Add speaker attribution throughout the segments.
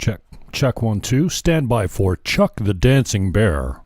Speaker 1: Check. Check 1, 2. Stand by for Chuck the Dancing Bear.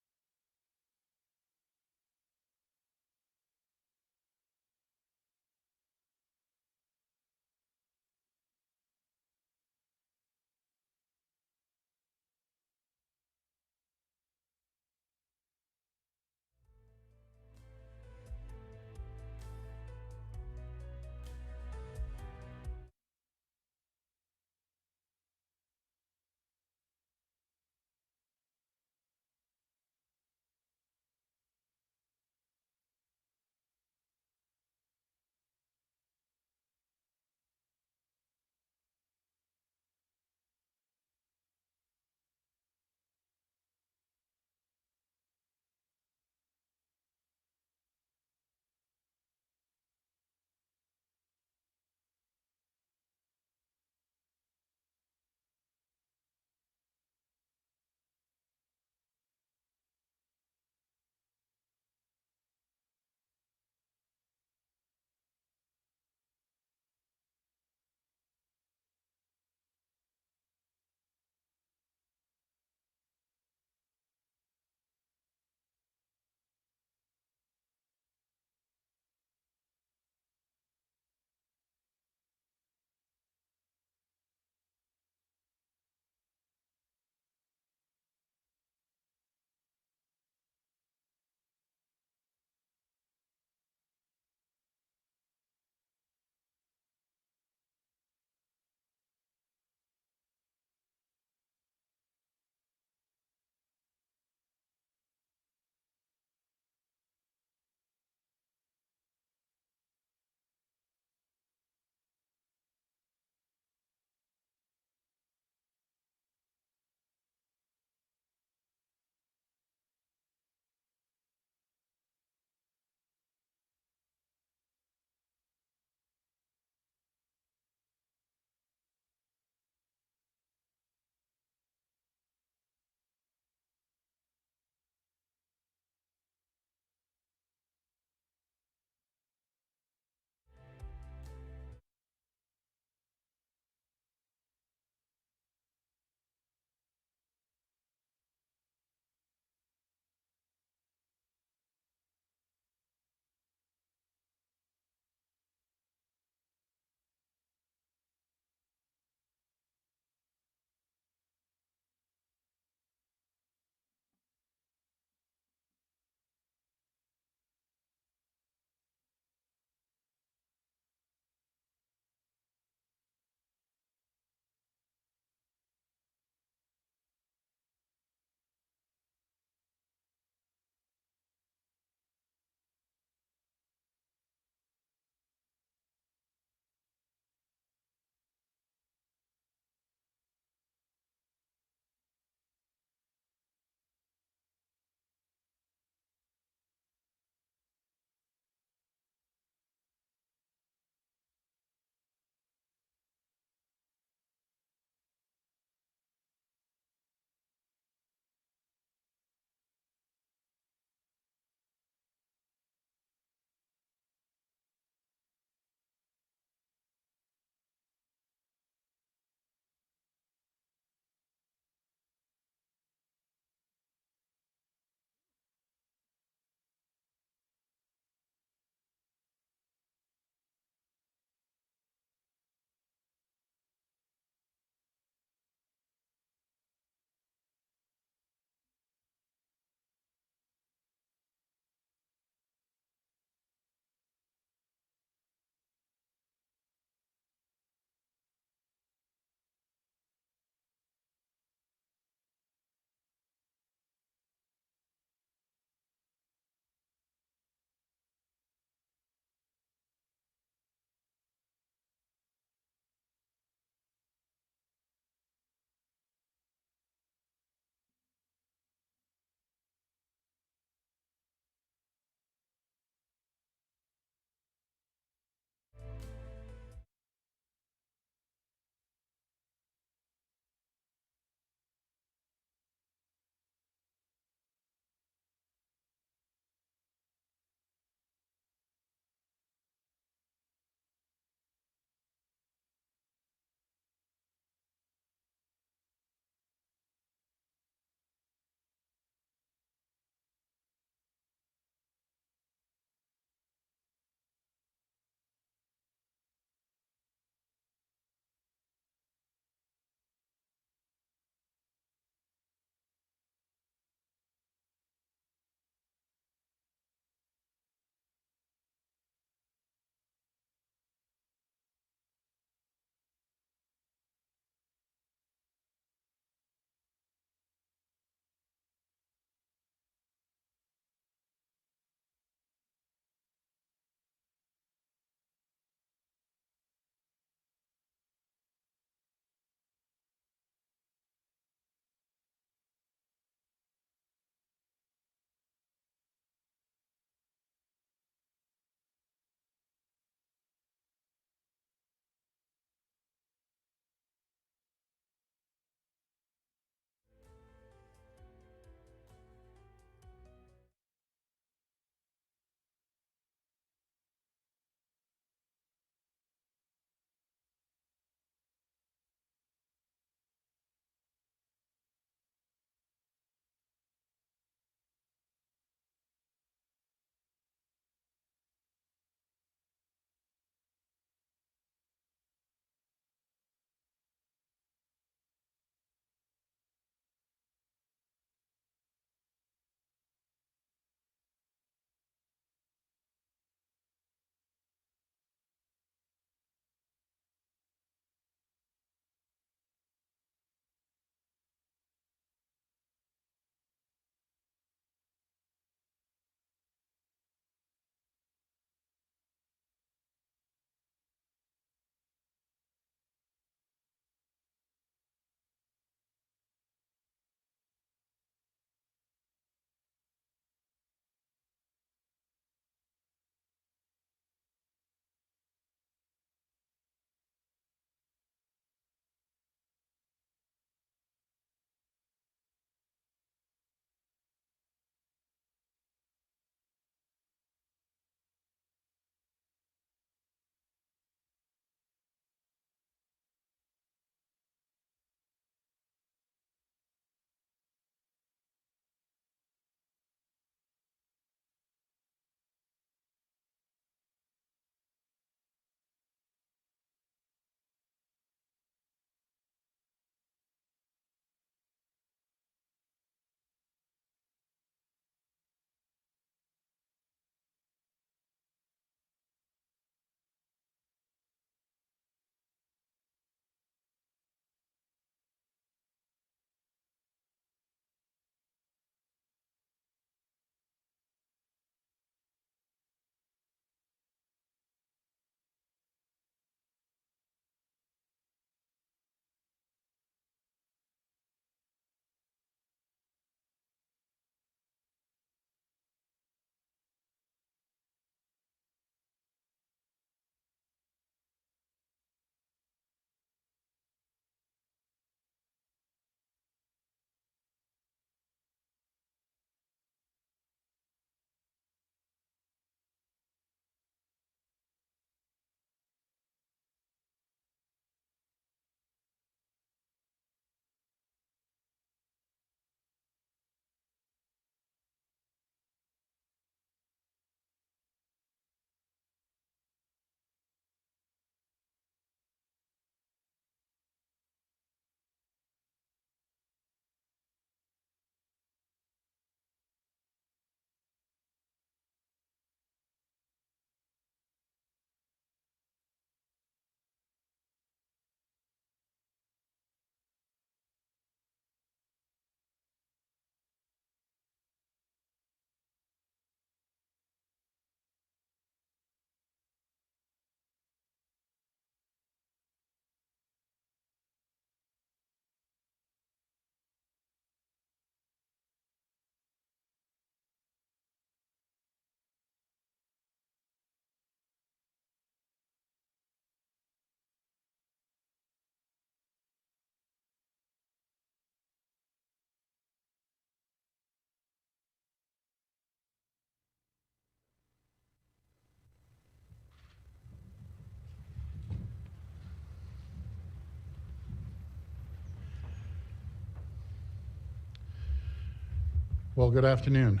Speaker 2: Well, good afternoon.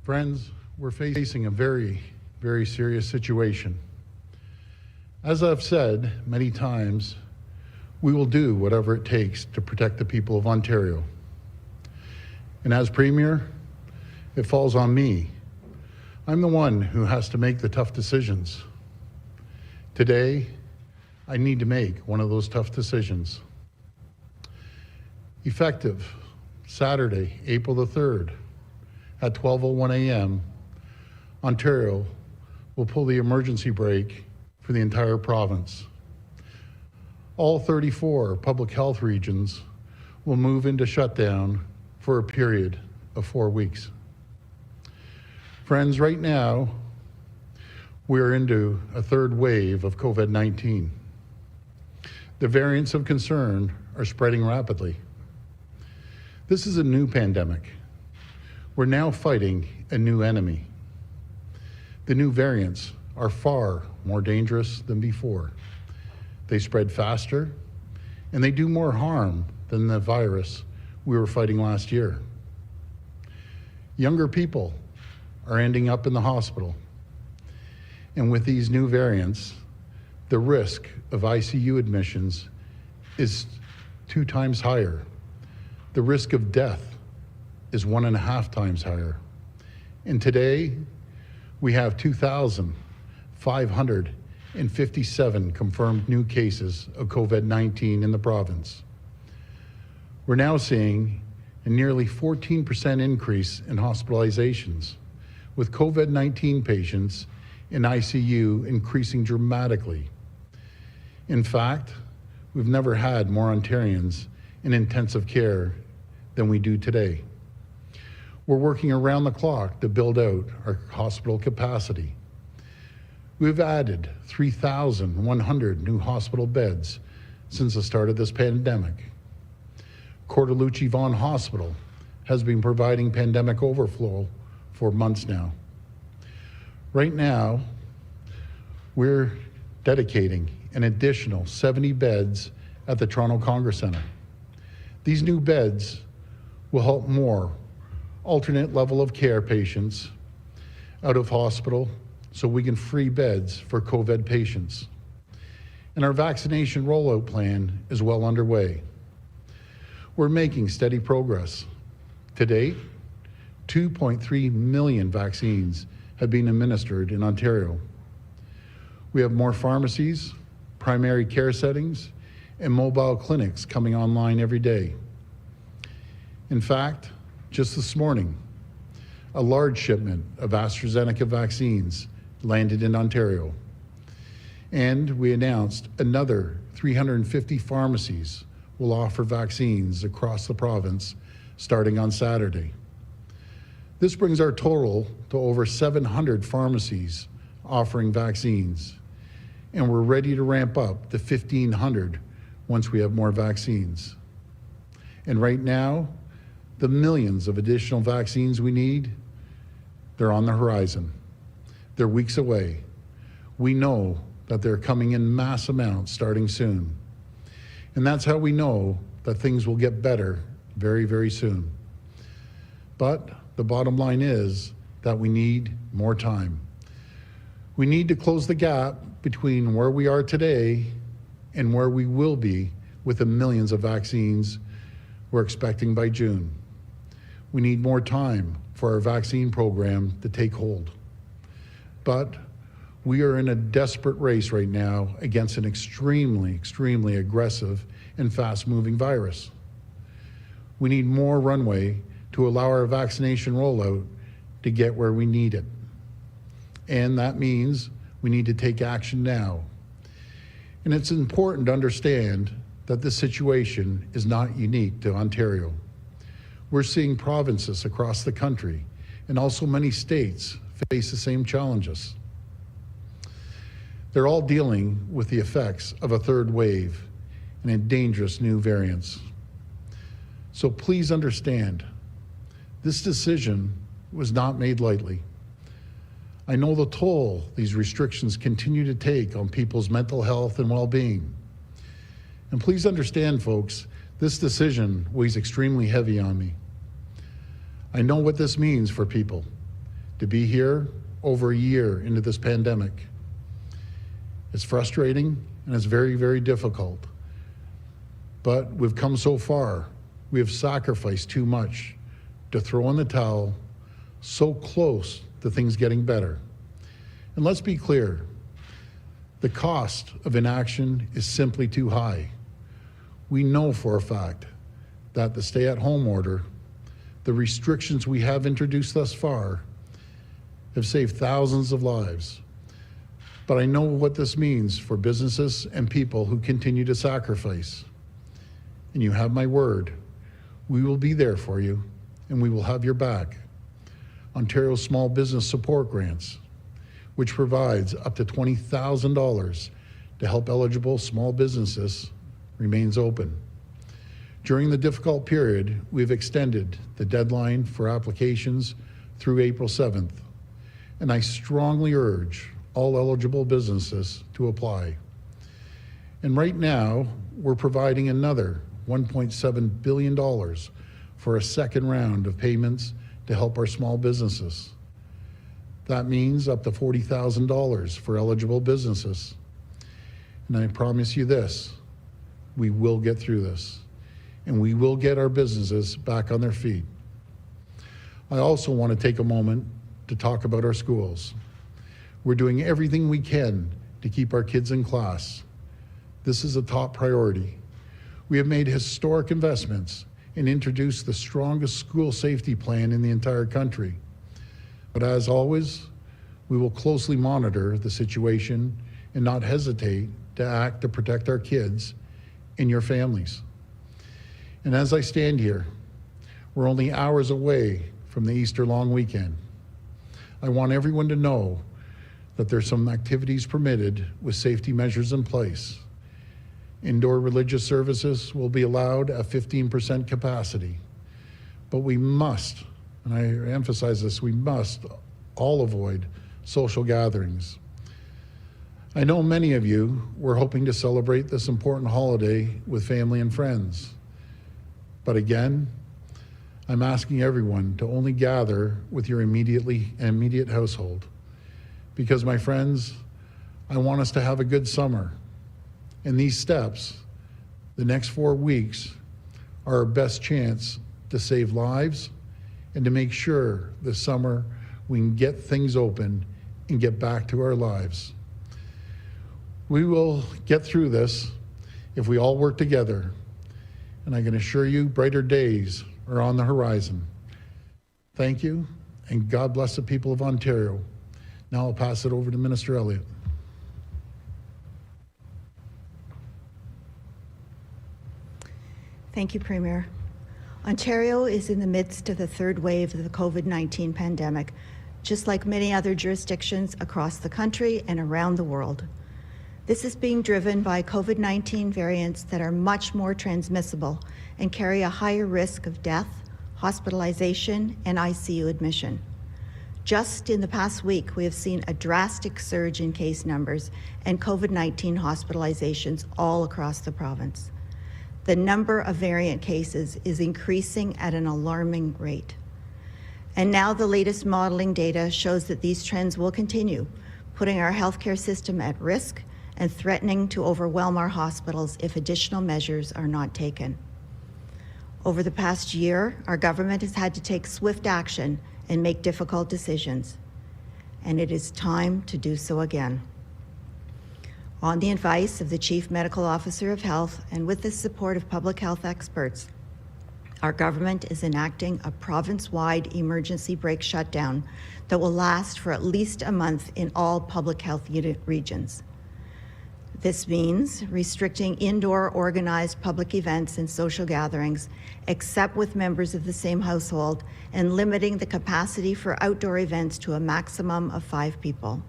Speaker 2: Friends, we're facing a very, very serious situation. As I've said many times, we will do whatever it takes to protect the people of Ontario. And as Premier, it falls on me. I'm the one who has to make the tough decisions. Today, I need to make one of those tough decisions. Effective Saturday, April the 3rd, at 12:01 a.m., Ontario will pull the emergency brake for the entire province. All 34 public health regions will move into shutdown for a period of 4 weeks. Friends, right now, we are into a third wave of COVID-19. The variants of concern are spreading rapidly. This is a new pandemic. We're now fighting a new enemy. The new variants are far more dangerous than before. They spread faster, and they do more harm than the virus we were fighting last year. Younger people are ending up in the hospital. And with these new variants, the risk of ICU admissions is 2 times higher. The risk of death is 1.5 times higher. And today, we have 2,557 confirmed new cases of COVID-19 in the province. We're now seeing a nearly 14% increase in hospitalizations, with COVID-19 patients in ICU increasing dramatically. In fact, we've never had more Ontarians in intensive care than we do today. We're working around the clock to build out our hospital capacity. We've added 3,100 new hospital beds since the start of this pandemic. Cordelucci Vaughan Hospital has been providing pandemic overflow for months now. Right now, we're dedicating an additional 70 beds at the Toronto Congress Centre. These new beds will help more alternate level of care patients out of hospital so we can free beds for COVID patients. And our vaccination rollout plan is well underway. We're making steady progress. To date, 2.3 million vaccines have been administered in Ontario. We have more pharmacies, primary care settings, and mobile clinics coming online every day. In fact, just this morning, a large shipment of AstraZeneca vaccines landed in Ontario. And we announced another 350 pharmacies will offer vaccines across the province starting on Saturday. This brings our total to over 700 pharmacies offering vaccines, and we're ready to ramp up to 1,500 once we have more vaccines. And right now, the millions of additional vaccines we need, they're on the horizon. They're weeks away. We know that they're coming in mass amounts starting soon. And that's how we know that things will get better very, very soon. But the bottom line is that we need more time. We need to close the gap between where we are today and where we will be with the millions of vaccines we're expecting by June. We need more time for our vaccine program to take hold. But we are in a desperate race right now against an extremely, extremely aggressive and fast-moving virus. We need more runway to allow our vaccination rollout to get where we need it. And that means we need to take action now. And it's important to understand that this situation is not unique to Ontario. We're seeing provinces across the country and also many states face the same challenges. They're all dealing with the effects of a third wave and a dangerous new variants. So please understand, this decision was not made lightly. I know the toll these restrictions continue to take on people's mental health and well-being. And please understand, folks, this decision weighs extremely heavy on me. I know what this means for people to be here over a year into this pandemic. It's frustrating and it's very, very difficult. But we've come so far. We have sacrificed too much to throw in the towel so close to things getting better. And let's be clear, the cost of inaction is simply too high. We know for a fact that the stay-at-home order, the restrictions we have introduced thus far, have saved thousands of lives. But I know what this means for businesses and people who continue to sacrifice. And you have my word. We will be there for you, and we will have your back. Ontario Small Business Support Grants, which provides up to $20,000 to help eligible small businesses, remains open. During the difficult period, we've extended the deadline for applications through April 7th, and I strongly urge all eligible businesses to apply. And right now, we're providing another $1.7 billion for a second round of payments to help our small businesses. That means up to $40,000 for eligible businesses. And I promise you this, we will get through this, and we will get our businesses back on their feet. I also want to take a moment to talk about our schools. We're doing everything we can to keep our kids in class. This is a top priority. We have made historic investments and introduced the strongest school safety plan in the entire country. But as always, we will closely monitor the situation and not hesitate to act to protect our kids and your families. And as I stand here, we're only hours away from the Easter long weekend. I want everyone to know that there's some activities permitted with safety measures in place. Indoor religious services will be allowed at 15% capacity. But we must, and I emphasize this, we must all avoid social gatherings. I know many of you were hoping to celebrate this important holiday with family and friends. But again, I'm asking everyone to only gather with your immediate household. Because my friends, I want us to have a good summer. And these steps, the next 4 weeks, are our best chance to save lives and to make sure this summer we can get things open and get back to our lives. We will get through this if we all work together. And I can assure you, brighter days are on the horizon. Thank you, and God bless the people of Ontario. Now I'll pass it over to Minister Elliott.
Speaker 3: Thank you, Premier. Ontario is in the midst of the third wave of the COVID-19 pandemic, just like many other jurisdictions across the country and around the world. This is being driven by COVID-19 variants that are much more transmissible and carry a higher risk of death, hospitalization, and ICU admission. Just in the past week, we have seen a drastic surge in case numbers and COVID-19 hospitalizations all across the province. The number of variant cases is increasing at an alarming rate. And now the latest modeling data shows that these trends will continue, putting our healthcare system at risk and threatening to overwhelm our hospitals if additional measures are not taken. Over the past year, our government has had to take swift action and make difficult decisions, and it is time to do so again. On the advice of the Chief Medical Officer of Health and with the support of public health experts, our government is enacting a province-wide emergency brake shutdown that will last for at least a month in all public health unit regions. This means restricting indoor organized public events and social gatherings, except with members of the same household, and limiting the capacity for outdoor events to a maximum of 5 people.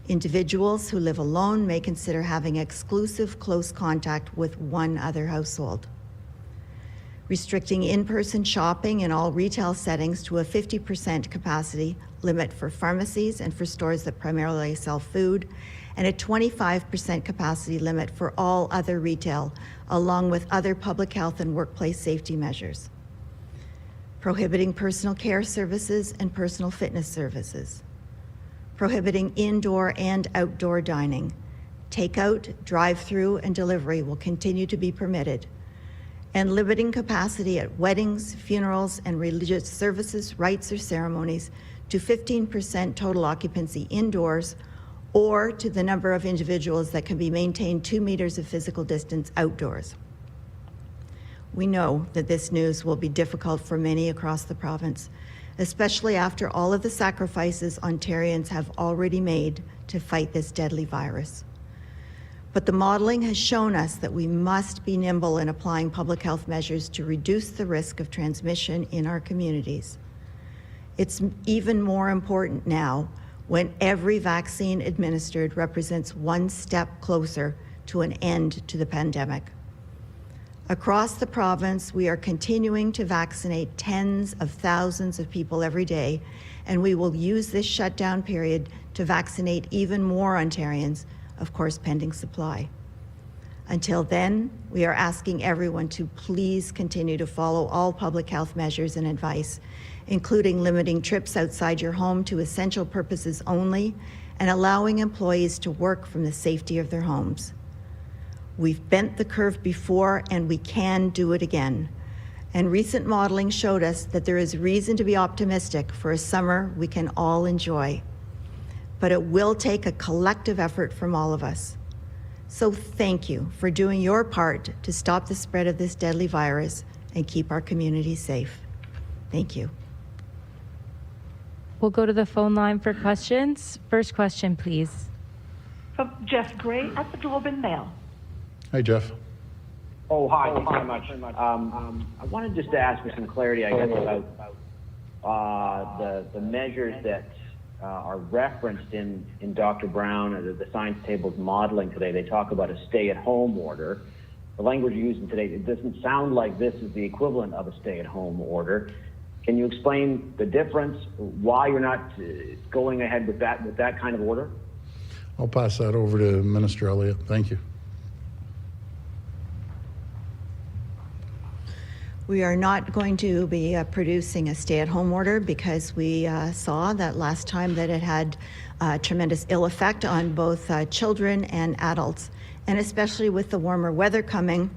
Speaker 3: Individuals who live alone may consider having exclusive close contact with one other household. Restricting in-person shopping in all retail settings to a 50% capacity limit for pharmacies and for stores that primarily sell food, and a 25% capacity limit for all other retail, along with other public health and workplace safety measures. prohibiting personal care services and personal fitness services, prohibiting indoor and outdoor dining. Takeout, drive-through, and delivery will continue to be permitted, and limiting capacity at weddings, funerals, and religious services, rites, or ceremonies to 15% total occupancy indoors, or to the number of individuals that can be maintained 2 meters of physical distance outdoors. We know that this news will be difficult for many across the province, especially after all of the sacrifices Ontarians have already made to fight this deadly virus. But the modeling has shown us that we must be nimble in applying public health measures to reduce the risk of transmission in our communities. It's even more important now when every vaccine administered represents one step closer to an end to the pandemic. Across the province, we are continuing to vaccinate tens of thousands of people every day, and we will use this shutdown period to vaccinate even more Ontarians, of course, pending supply. Until then, we are asking everyone to please continue to follow all public health measures and advice, including limiting trips outside your home to essential purposes only and allowing employees to work from the safety of their homes. We've bent the curve before, and we can do it again. And recent modeling showed us that there is reason to be optimistic for a summer we can all enjoy. But it will take a collective effort from all of us. So thank you for doing your part to stop the spread of this deadly virus and keep our communities safe. Thank you.
Speaker 4: We'll go to the phone line for questions. First question, please.
Speaker 5: From Jeff Gray at the Globe and Mail.
Speaker 2: Hi, Jeff.
Speaker 6: Oh, hi. Thanks very much. I wanted just to ask for some clarity, I guess, about the measures that are referenced in Dr. Brown, the Science Table's modeling today. They talk about a stay-at-home order. The language you're using today, it doesn't sound like this is the equivalent of a stay-at-home order. Can you explain the difference, why you're not going ahead with that kind of order?
Speaker 2: I'll pass that over to Minister Elliott. Thank you.
Speaker 3: We are not going to be producing a stay-at-home order because we saw that last time that it had tremendous ill effect on both children and adults. And especially with the warmer weather coming,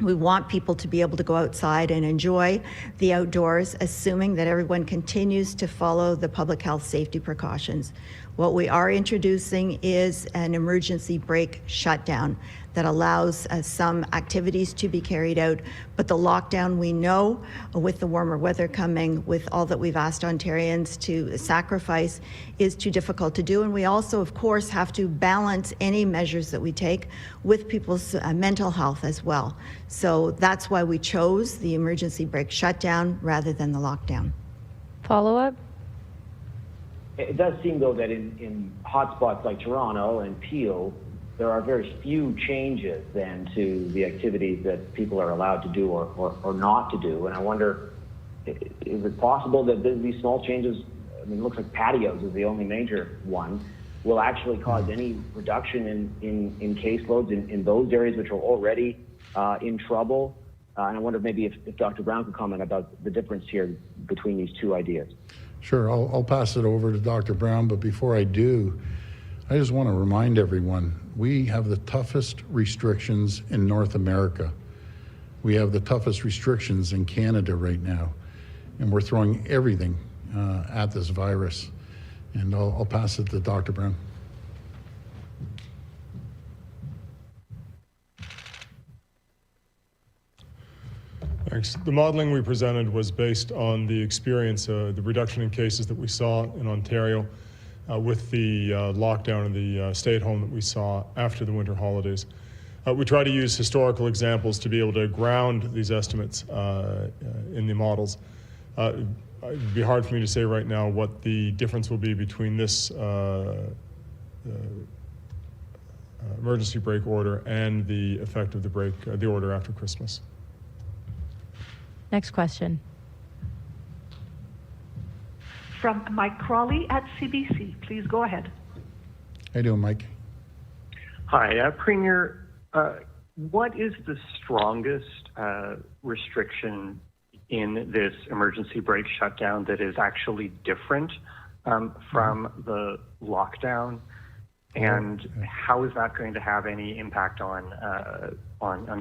Speaker 3: we want people to be able to go outside and enjoy the outdoors, assuming that everyone continues to follow the public health safety precautions. What we are introducing is an emergency brake shutdown that allows some activities to be carried out. But the lockdown, we know, with the warmer weather coming, with all that we've asked Ontarians to sacrifice, is too difficult to do. And we also, of course, have to balance any measures that we take with people's mental health as well. So that's why we chose the emergency brake shutdown rather than the lockdown.
Speaker 4: Follow-up?
Speaker 6: It does seem, though, that in hotspots like Toronto and Peel, there are very few changes then to the activities that people are allowed to do or not to do. And I wonder, is it possible that these small changes, I mean, it looks like patios is the only major one, will actually cause any reduction in caseloads in those areas which are already in trouble? And I wonder maybe if Dr. Brown could comment about the difference here between these two ideas.
Speaker 2: Sure, I'll pass it over to Dr. Brown, but before I do, I just want to remind everyone, we have the toughest restrictions in North America. We have the toughest restrictions in Canada right now, and we're throwing everything at this virus. And I'll pass it to Dr. Brown.
Speaker 7: Thanks. The modeling we presented was based on the experience, the reduction in cases that we saw in Ontario with the lockdown and the stay-at-home that we saw after the winter holidays. We try to use historical examples to be able to ground these estimates in the models. It'd be hard for me to say right now what the difference will be between this emergency brake order and the effect of the order after Christmas.
Speaker 4: Next question.
Speaker 5: From Mike Crawley at CBC. Please go ahead.
Speaker 2: How you doing, Mike?
Speaker 8: Hi, Premier. What is the strongest restriction in this emergency brake shutdown that is actually different from the lockdown? And how is that going to have any impact on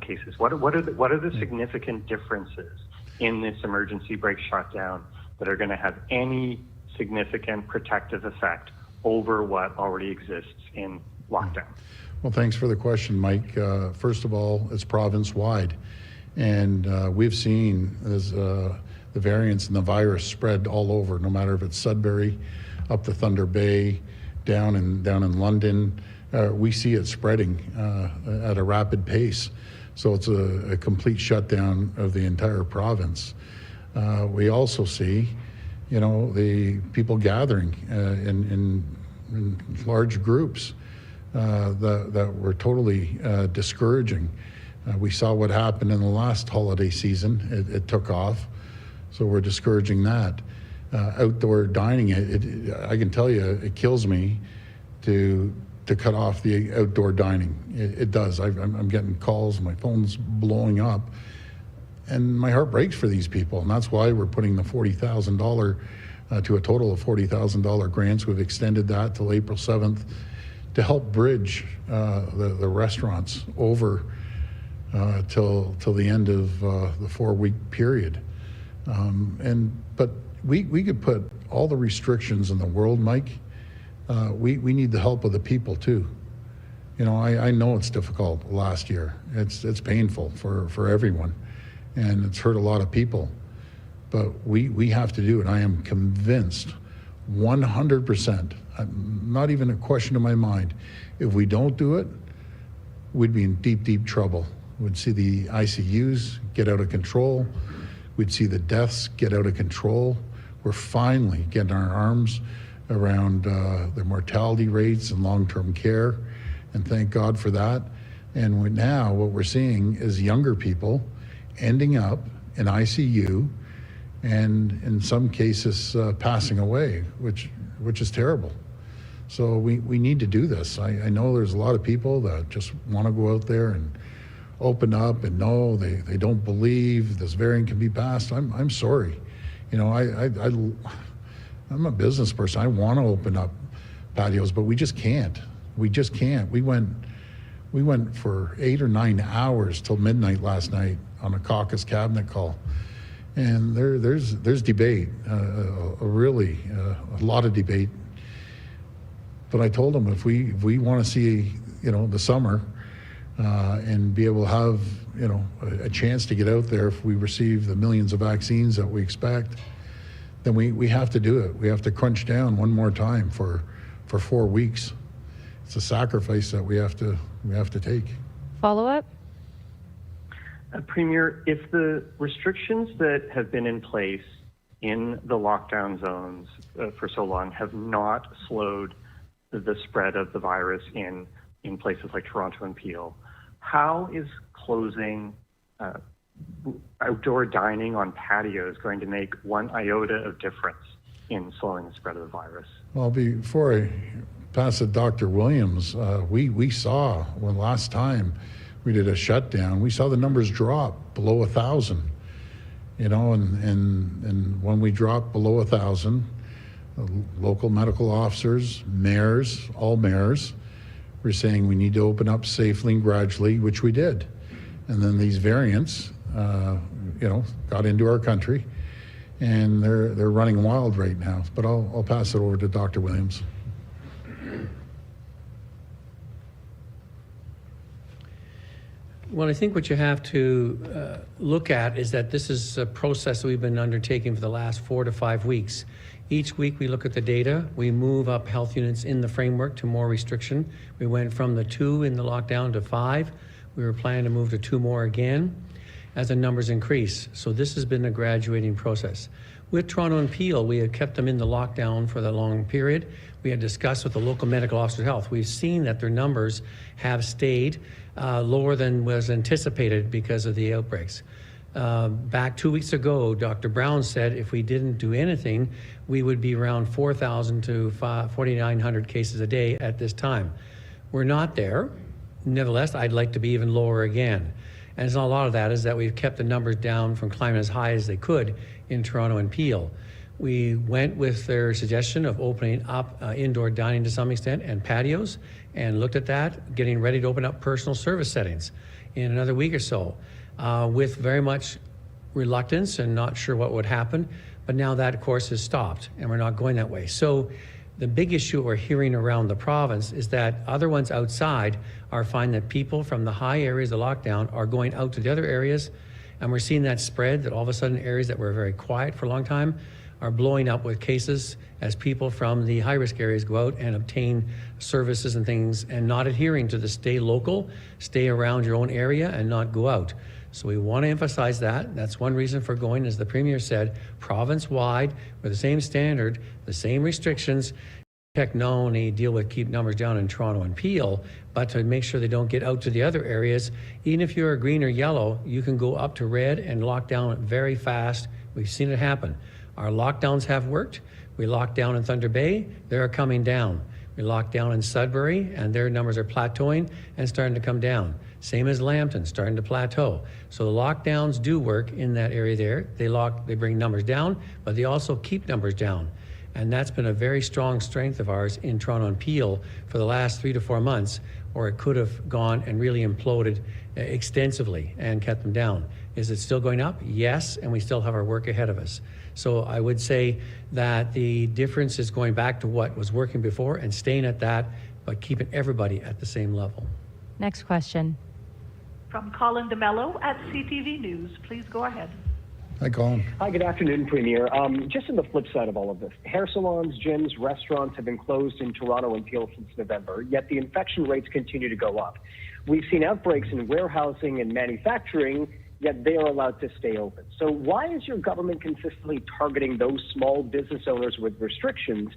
Speaker 8: cases? What are the significant differences in this emergency brake shutdown that are going to have any significant protective effect over what already exists in lockdown?
Speaker 2: Well, thanks for the question, Mike. First of all, it's province-wide. And we've seen as the variants in the virus spread all over, no matter if it's Sudbury, up to Thunder Bay, down in London. We see it spreading at a rapid pace. So it's a complete shutdown of the entire province. We also see, the people gathering in large groups that were totally discouraging. We saw what happened in the last holiday season. It took off, so we're discouraging that. Outdoor dining, I can tell you, it kills me to cut off the outdoor dining. It does. I'm getting calls, my phone's blowing up, and my heart breaks for these people, and that's why we're putting the $40,000 to a total of $40,000 grants. We've extended that till April 7th to help bridge the restaurants over till the end of the 4-week period. But we could put all the restrictions in the world, Mike. We need the help of the people too. I know it's difficult last year. It's painful for everyone, and it's hurt a lot of people. But we have to do it. I am convinced 100%, not even a question in my mind, if we don't do it, we'd be in deep, deep trouble. We'd see the ICUs get out of control. We'd see the deaths get out of control. We're finally getting our arms around the mortality rates and long-term care, and thank God for that. And now what we're seeing is younger people ending up in ICU and in some cases passing away, which is terrible. So we need to do this. I know there's a lot of people that just want to go out there and open up, and no, they don't believe this variant can be passed. I'm sorry. I'm a business person. I want to open up patios, but we just can't. We just can't. We went for 8 or 9 hours till midnight last night on a caucus cabinet call, and there's debate, a lot of debate. But I told them if we want to see the summer and be able to have a chance to get out there, if we receive the millions of vaccines that we expect, then we have to do it. We have to crunch down one more time for 4 weeks. It's a sacrifice that we have to take.
Speaker 4: Follow up?
Speaker 8: Premier, if the restrictions that have been in place in the lockdown zones for so long have not slowed the spread of the virus in places like Toronto and Peel, how is closing outdoor dining on patios going to make one iota of difference in slowing the spread of the virus? Well,
Speaker 2: before I pass it to Dr. Williams, we saw when last time we did a shutdown, we saw the numbers drop below 1,000. And when we dropped below 1,000, local medical officers, mayors, all mayors, were saying we need to open up safely and gradually, which we did. And then these variants, got into our country, and they're running wild right now. But I'll pass it over to Dr. Williams.
Speaker 9: Well, I think what you have to look at is that this is a process that we've been undertaking for the last 4 to 5 weeks. Each week we look at the data, we move up health units in the framework to more restriction. We went from the 2 in the lockdown to 5. We were planning to move to 2 more again as the numbers increase. So this has been a graduating process. With Toronto and Peel, we had kept them in the lockdown for the long period. We had discussed with the local medical officers of health. We've seen that their numbers have stayed lower than was anticipated because of the outbreaks. Back 2 weeks ago, Dr. Brown said if we didn't do anything, we would be around 4,000 to 4,900 cases a day at this time. We're not there. Nevertheless, I'd like to be even lower again. And a lot of that is that we've kept the numbers down from climbing as high as they could in Toronto and Peel. We went with their suggestion of opening up indoor dining to some extent and patios, and looked at that, getting ready to open up personal service settings in another week or so, with very much reluctance and not sure what would happen. But now that, of course, has stopped, and we're not going that way. So the big issue we're hearing around the province is that other ones outside are finding that people from the high areas of lockdown are going out to the other areas, and we're seeing that spread, that all of a sudden areas that were very quiet for a long time are blowing up with cases as people from the high-risk areas go out and obtain services and things and not adhering to the stay local, stay around your own area and not go out. So we want to emphasize that. That's one reason for going, as the Premier said, province-wide with the same standard, the same restrictions. Not only deal with keep numbers down in Toronto and Peel, but to make sure they don't get out to the other areas. Even if you're green or yellow, you can go up to red and lock down very fast. We've seen it happen. Our lockdowns have worked. We locked down in Thunder Bay, they're coming down. We locked down in Sudbury, and their numbers are plateauing and starting to come down. Same as Lambton, starting to plateau. So the lockdowns do work in that area there. They bring numbers down, but they also keep numbers down. And that's been a very strong strength of ours in Toronto and Peel for the last 3 to 4 months, or it could have gone and really imploded extensively and kept them down. Is it still going up? Yes, and we still have our work ahead of us. So I would say that the difference is going back to what was working before and staying at that, but keeping everybody at the same level.
Speaker 4: Next question.
Speaker 5: From Colin DeMello at CTV News. Please go ahead.
Speaker 2: Hi, Colin.
Speaker 10: Hi, good afternoon, Premier. Just on the flip side of all of this, hair salons, gyms, restaurants have been closed in Toronto and Peel since November, yet the infection rates continue to go up. We've seen outbreaks in warehousing and manufacturing, yet they are allowed to stay open. So why is your government consistently targeting those small business owners with restrictions,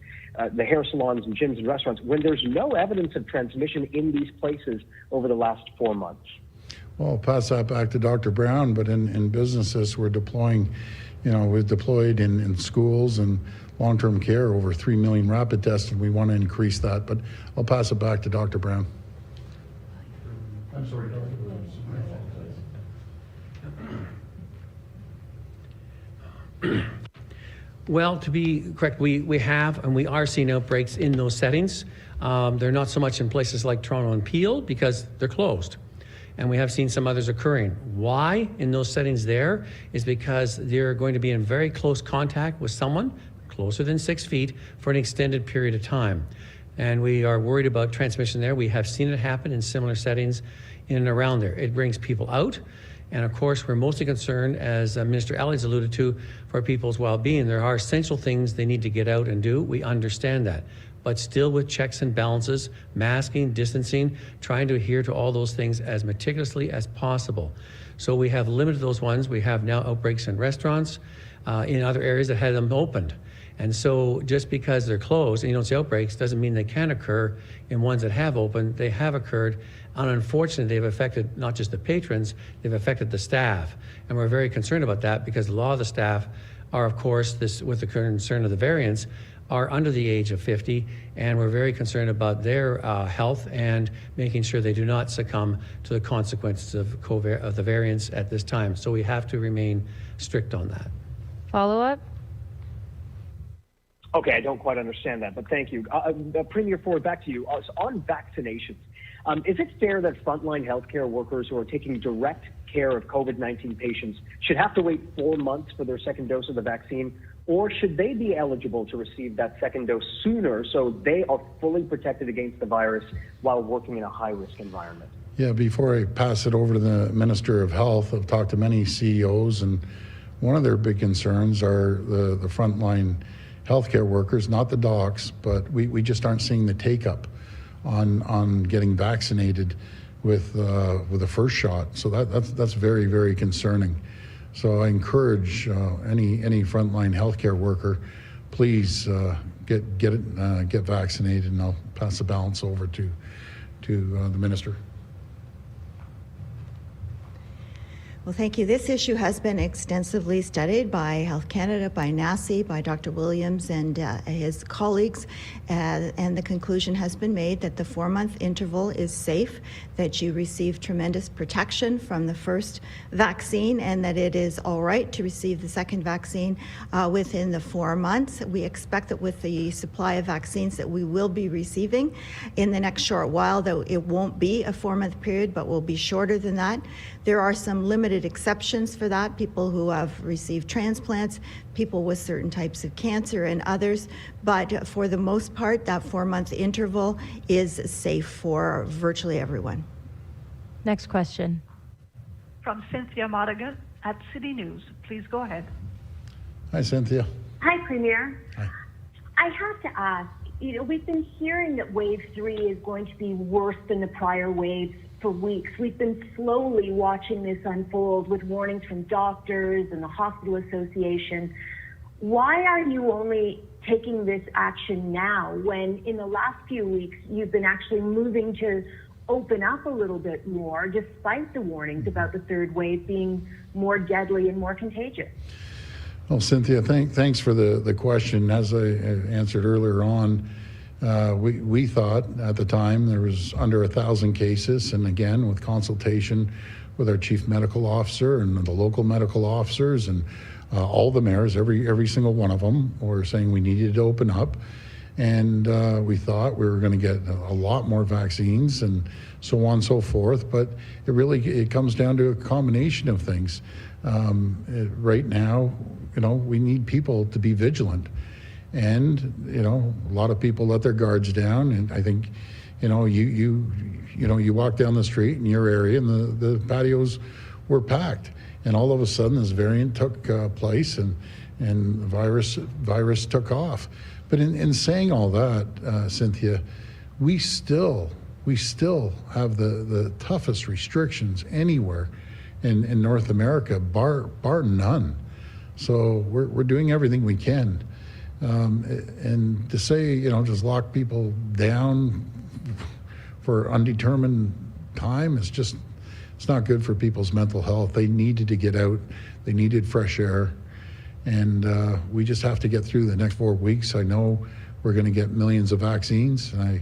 Speaker 10: the hair salons and gyms and restaurants, when there's no evidence of transmission in these places over the last 4 months?
Speaker 2: Well, I'll pass that back to Dr. Brown, but in businesses, we're deploying, we've deployed in schools and long-term care over 3 million rapid tests, and we want to increase that. But I'll pass it back to Dr. Brown. I'm sorry, Dr. Brown.
Speaker 9: Well, to be correct, we have and we are seeing outbreaks in those settings. They're not so much in places like Toronto and Peel because they're closed. And we have seen some others occurring. Why in those settings there is because they're going to be in very close contact with someone closer than 6 feet for an extended period of time. And we are worried about transmission there. We have seen it happen in similar settings in and around there. It brings people out. And of course, we're mostly concerned, as Minister Alley's alluded to, for people's well-being. There are essential things they need to get out and do. We understand that. But still with checks and balances, masking, distancing, trying to adhere to all those things as meticulously as possible. So we have limited those ones. We have now outbreaks in restaurants, in other areas that had them opened. And so just because they're closed and you don't see outbreaks doesn't mean they can occur in ones that have opened. They have occurred, and unfortunately they've affected not just the patrons, they've affected the staff. And we're very concerned about that because a lot of the staff are, of course, with the concern of the variants, are under the age of 50, and we're very concerned about their health and making sure they do not succumb to the consequences of the variants at this time. So we have to remain strict on that.
Speaker 4: Follow-up?
Speaker 10: Okay, I don't quite understand that, but thank you. Premier Ford, back to you. On vaccinations, is it fair that frontline healthcare workers who are taking direct care of COVID-19 patients should have to wait 4 months for their second dose of the vaccine? Or should they be eligible to receive that second dose sooner so they are fully protected against the virus while working in a high-risk environment?
Speaker 2: Yeah, before I pass it over to the Minister of Health, I've talked to many CEOs, and one of their big concerns are the frontline healthcare workers, not the docs, but we just aren't seeing the take-up on getting vaccinated with the first shot. So that's very, very concerning. So I encourage any frontline healthcare worker, please get vaccinated, and I'll pass the balance over to the minister.
Speaker 3: Well, thank you. This issue has been extensively studied by Health Canada, by NACI, by Dr. Williams and his colleagues, and the conclusion has been made that the 4-month interval is safe, that you receive tremendous protection from the first vaccine, and that it is all right to receive the second vaccine within the 4 months. We expect that with the supply of vaccines that we will be receiving in the next short while, though it won't be a 4-month period, but will be shorter than that. There are some limited exceptions for that, people who have received transplants, people with certain types of cancer and others, but for the most part, that 4-month interval is safe for virtually everyone.
Speaker 4: Next question.
Speaker 5: From Cynthia Madigan at City News. Please go ahead.
Speaker 2: Hi, Cynthia.
Speaker 11: Hi, Premier.
Speaker 2: Hi.
Speaker 11: I have to ask, we've been hearing that wave 3 is going to be worse than the prior waves for weeks. We've been slowly watching this unfold with warnings from doctors and the Hospital Association. Why are you only taking this action now when in the last few weeks you've been actually moving to open up a little bit more despite the warnings about the third wave being more deadly and more contagious?
Speaker 2: Well, Cynthia, thanks for the question. As I answered earlier on, we thought at the time there was under 1,000 cases, and again, with consultation with our chief medical officer and the local medical officers and all the mayors, every single one of them were saying we needed to open up. And we thought we were going to get a lot more vaccines and so on and so forth. But it comes down to a combination of things. Right now, we need people to be vigilant. And, a lot of people let their guards down. And I think, you walk down the street in your area and the patios were packed. And all of a sudden this variant took place and the virus took off. But in saying all that, Cynthia, we still have the toughest restrictions anywhere in North America, bar none. So we're doing everything we can. And to say, just lock people down for undetermined time it's not good for people's mental health. They needed to get out. They needed fresh air. And we just have to get through the next 4 weeks. I know we're going to get millions of vaccines. And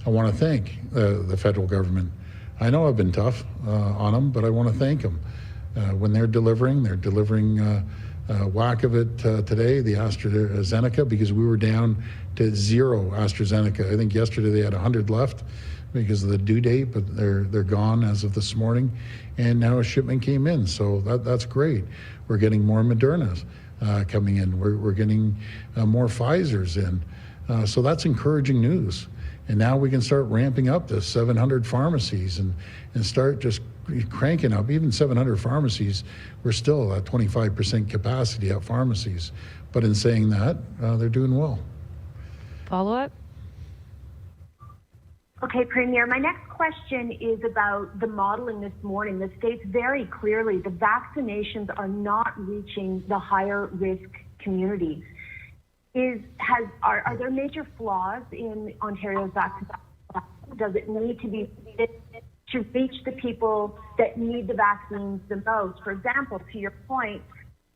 Speaker 2: I want to thank the federal government. I know I've been tough on them, but I want to thank them. When they're delivering whack of it today, the AstraZeneca, because we were down to 0 AstraZeneca. I think yesterday they had 100 left because of the due date, but they're gone as of this morning. And now a shipment came in, so that's great. We're getting more Modernas coming in. We're getting more Pfizers in. So that's encouraging news. And now we can start ramping up to 700 pharmacies and start just cranking up. Even 700 pharmacies, we're still at 25% capacity at pharmacies. But in saying that, they're doing well.
Speaker 4: Follow-up?
Speaker 11: Okay, Premier, my next question is about the modeling this morning that states very clearly the vaccinations are not reaching the higher risk communities. Are there major flaws in Ontario's vaccination? Does it need to be to reach the people that need the vaccines the most? For example, to your point,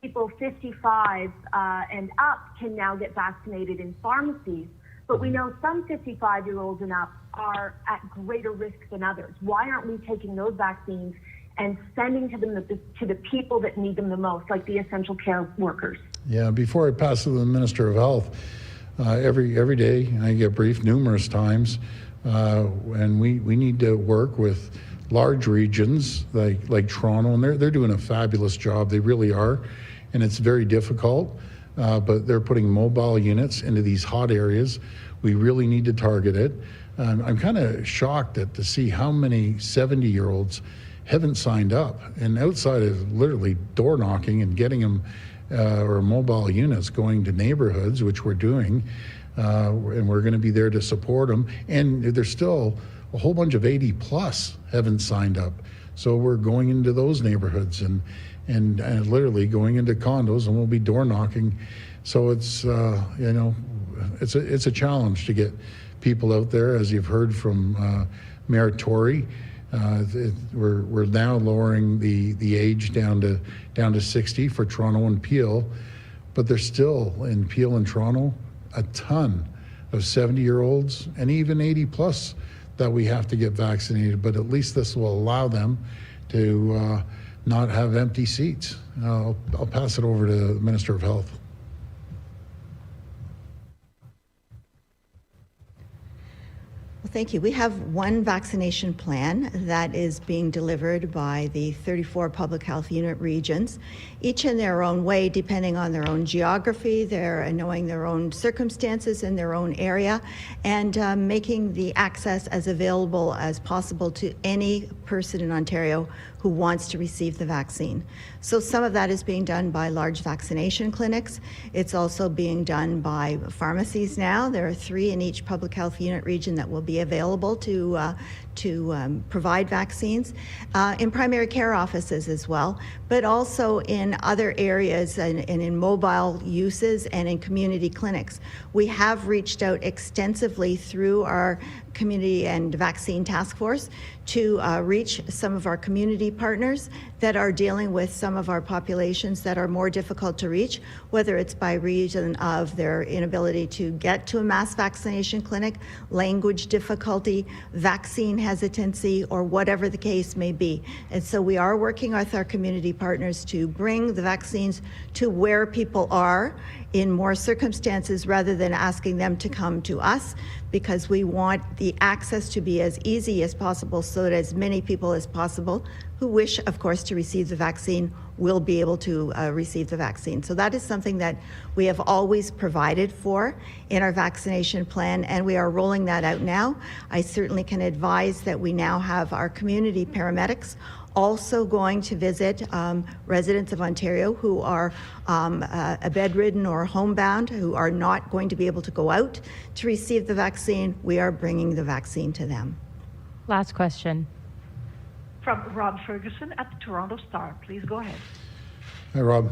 Speaker 11: people 55 and up can now get vaccinated in pharmacies, but we know some 55-year-olds and up are at greater risk than others. Why aren't we taking those vaccines and sending to them to the people that need them the most, like the essential care workers?
Speaker 2: Yeah, before I pass to the Minister of Health, every day I get briefed numerous times, and we need to work with large regions like Toronto, and they're doing a fabulous job. They really are, and it's very difficult, but they're putting mobile units into these hot areas. We really need to target it. I'm kind of shocked to see how many 70-year-olds haven't signed up, and outside of literally door knocking and getting them or mobile units going to neighborhoods, which we're doing, and we're going to be there to support them. And there's still a whole bunch of 80 plus haven't signed up. So we're going into those neighborhoods and literally going into condos, and we'll be door knocking. So it's it's a challenge to get people out there, as you've heard from Mayor Tory. We're now lowering the age down to 60 for Toronto and Peel, but there's still in Peel and Toronto a ton of 70-year-olds and even 80 plus that we have to get vaccinated. But at least this will allow them to not have empty seats. I'll pass it over to the Minister of Health.
Speaker 3: Well, thank you. We have one vaccination plan that is being delivered by the 34 public health unit regions, each in their own way, depending on their own geography, knowing their own circumstances in their own area, and making the access as available as possible to any person in Ontario who wants to receive the vaccine. So some of that is being done by large vaccination clinics. It's also being done by pharmacies now. There are 3 in each public health unit region that will be available to provide vaccines, in primary care offices as well, but also in other areas and in mobile uses and in community clinics. We have reached out extensively through our community and vaccine task force to reach some of our community partners that are dealing with some of our populations that are more difficult to reach, whether it's by reason of their inability to get to a mass vaccination clinic, language difficulty, vaccine hesitancy, or whatever the case may be. And so we are working with our community partners to bring the vaccines to where people are in more circumstances rather than asking them to come to us, because we want the access to be as easy as possible so that as many people as possible who wish, of course, to receive the vaccine will be able to receive the vaccine. So that is something that we have always provided for in our vaccination plan, and we are rolling that out now. I certainly can advise that we now have our community paramedics also going to visit residents of Ontario who are bedridden or homebound, who are not going to be able to go out to receive the vaccine. We are bringing the vaccine to them.
Speaker 4: Last question.
Speaker 5: From Rob Ferguson at the Toronto Star. Please go ahead.
Speaker 2: Hi, Rob.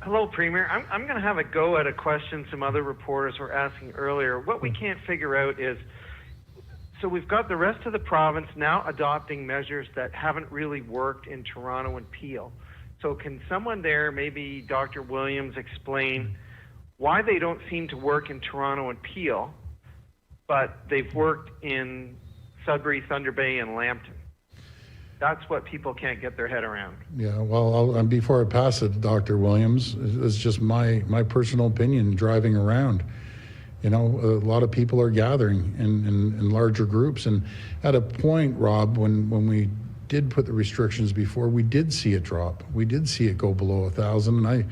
Speaker 12: Hello, Premier. I'm going to have a go at a question some other reporters were asking earlier. What we can't figure out is, so we've got the rest of the province now adopting measures that haven't really worked in Toronto and Peel. So can someone there, maybe Dr. Williams, explain why they don't seem to work in Toronto and Peel, but they've worked in Sudbury, Thunder Bay, and Lambton? That's what people can't get their head around.
Speaker 2: Yeah, well, before I pass it to Dr. Williams, it's just my personal opinion driving around. You know, a lot of people are gathering in larger groups. And at a point, Rob, when we did put the restrictions before, we did see it drop. We did see it go below 1,000. And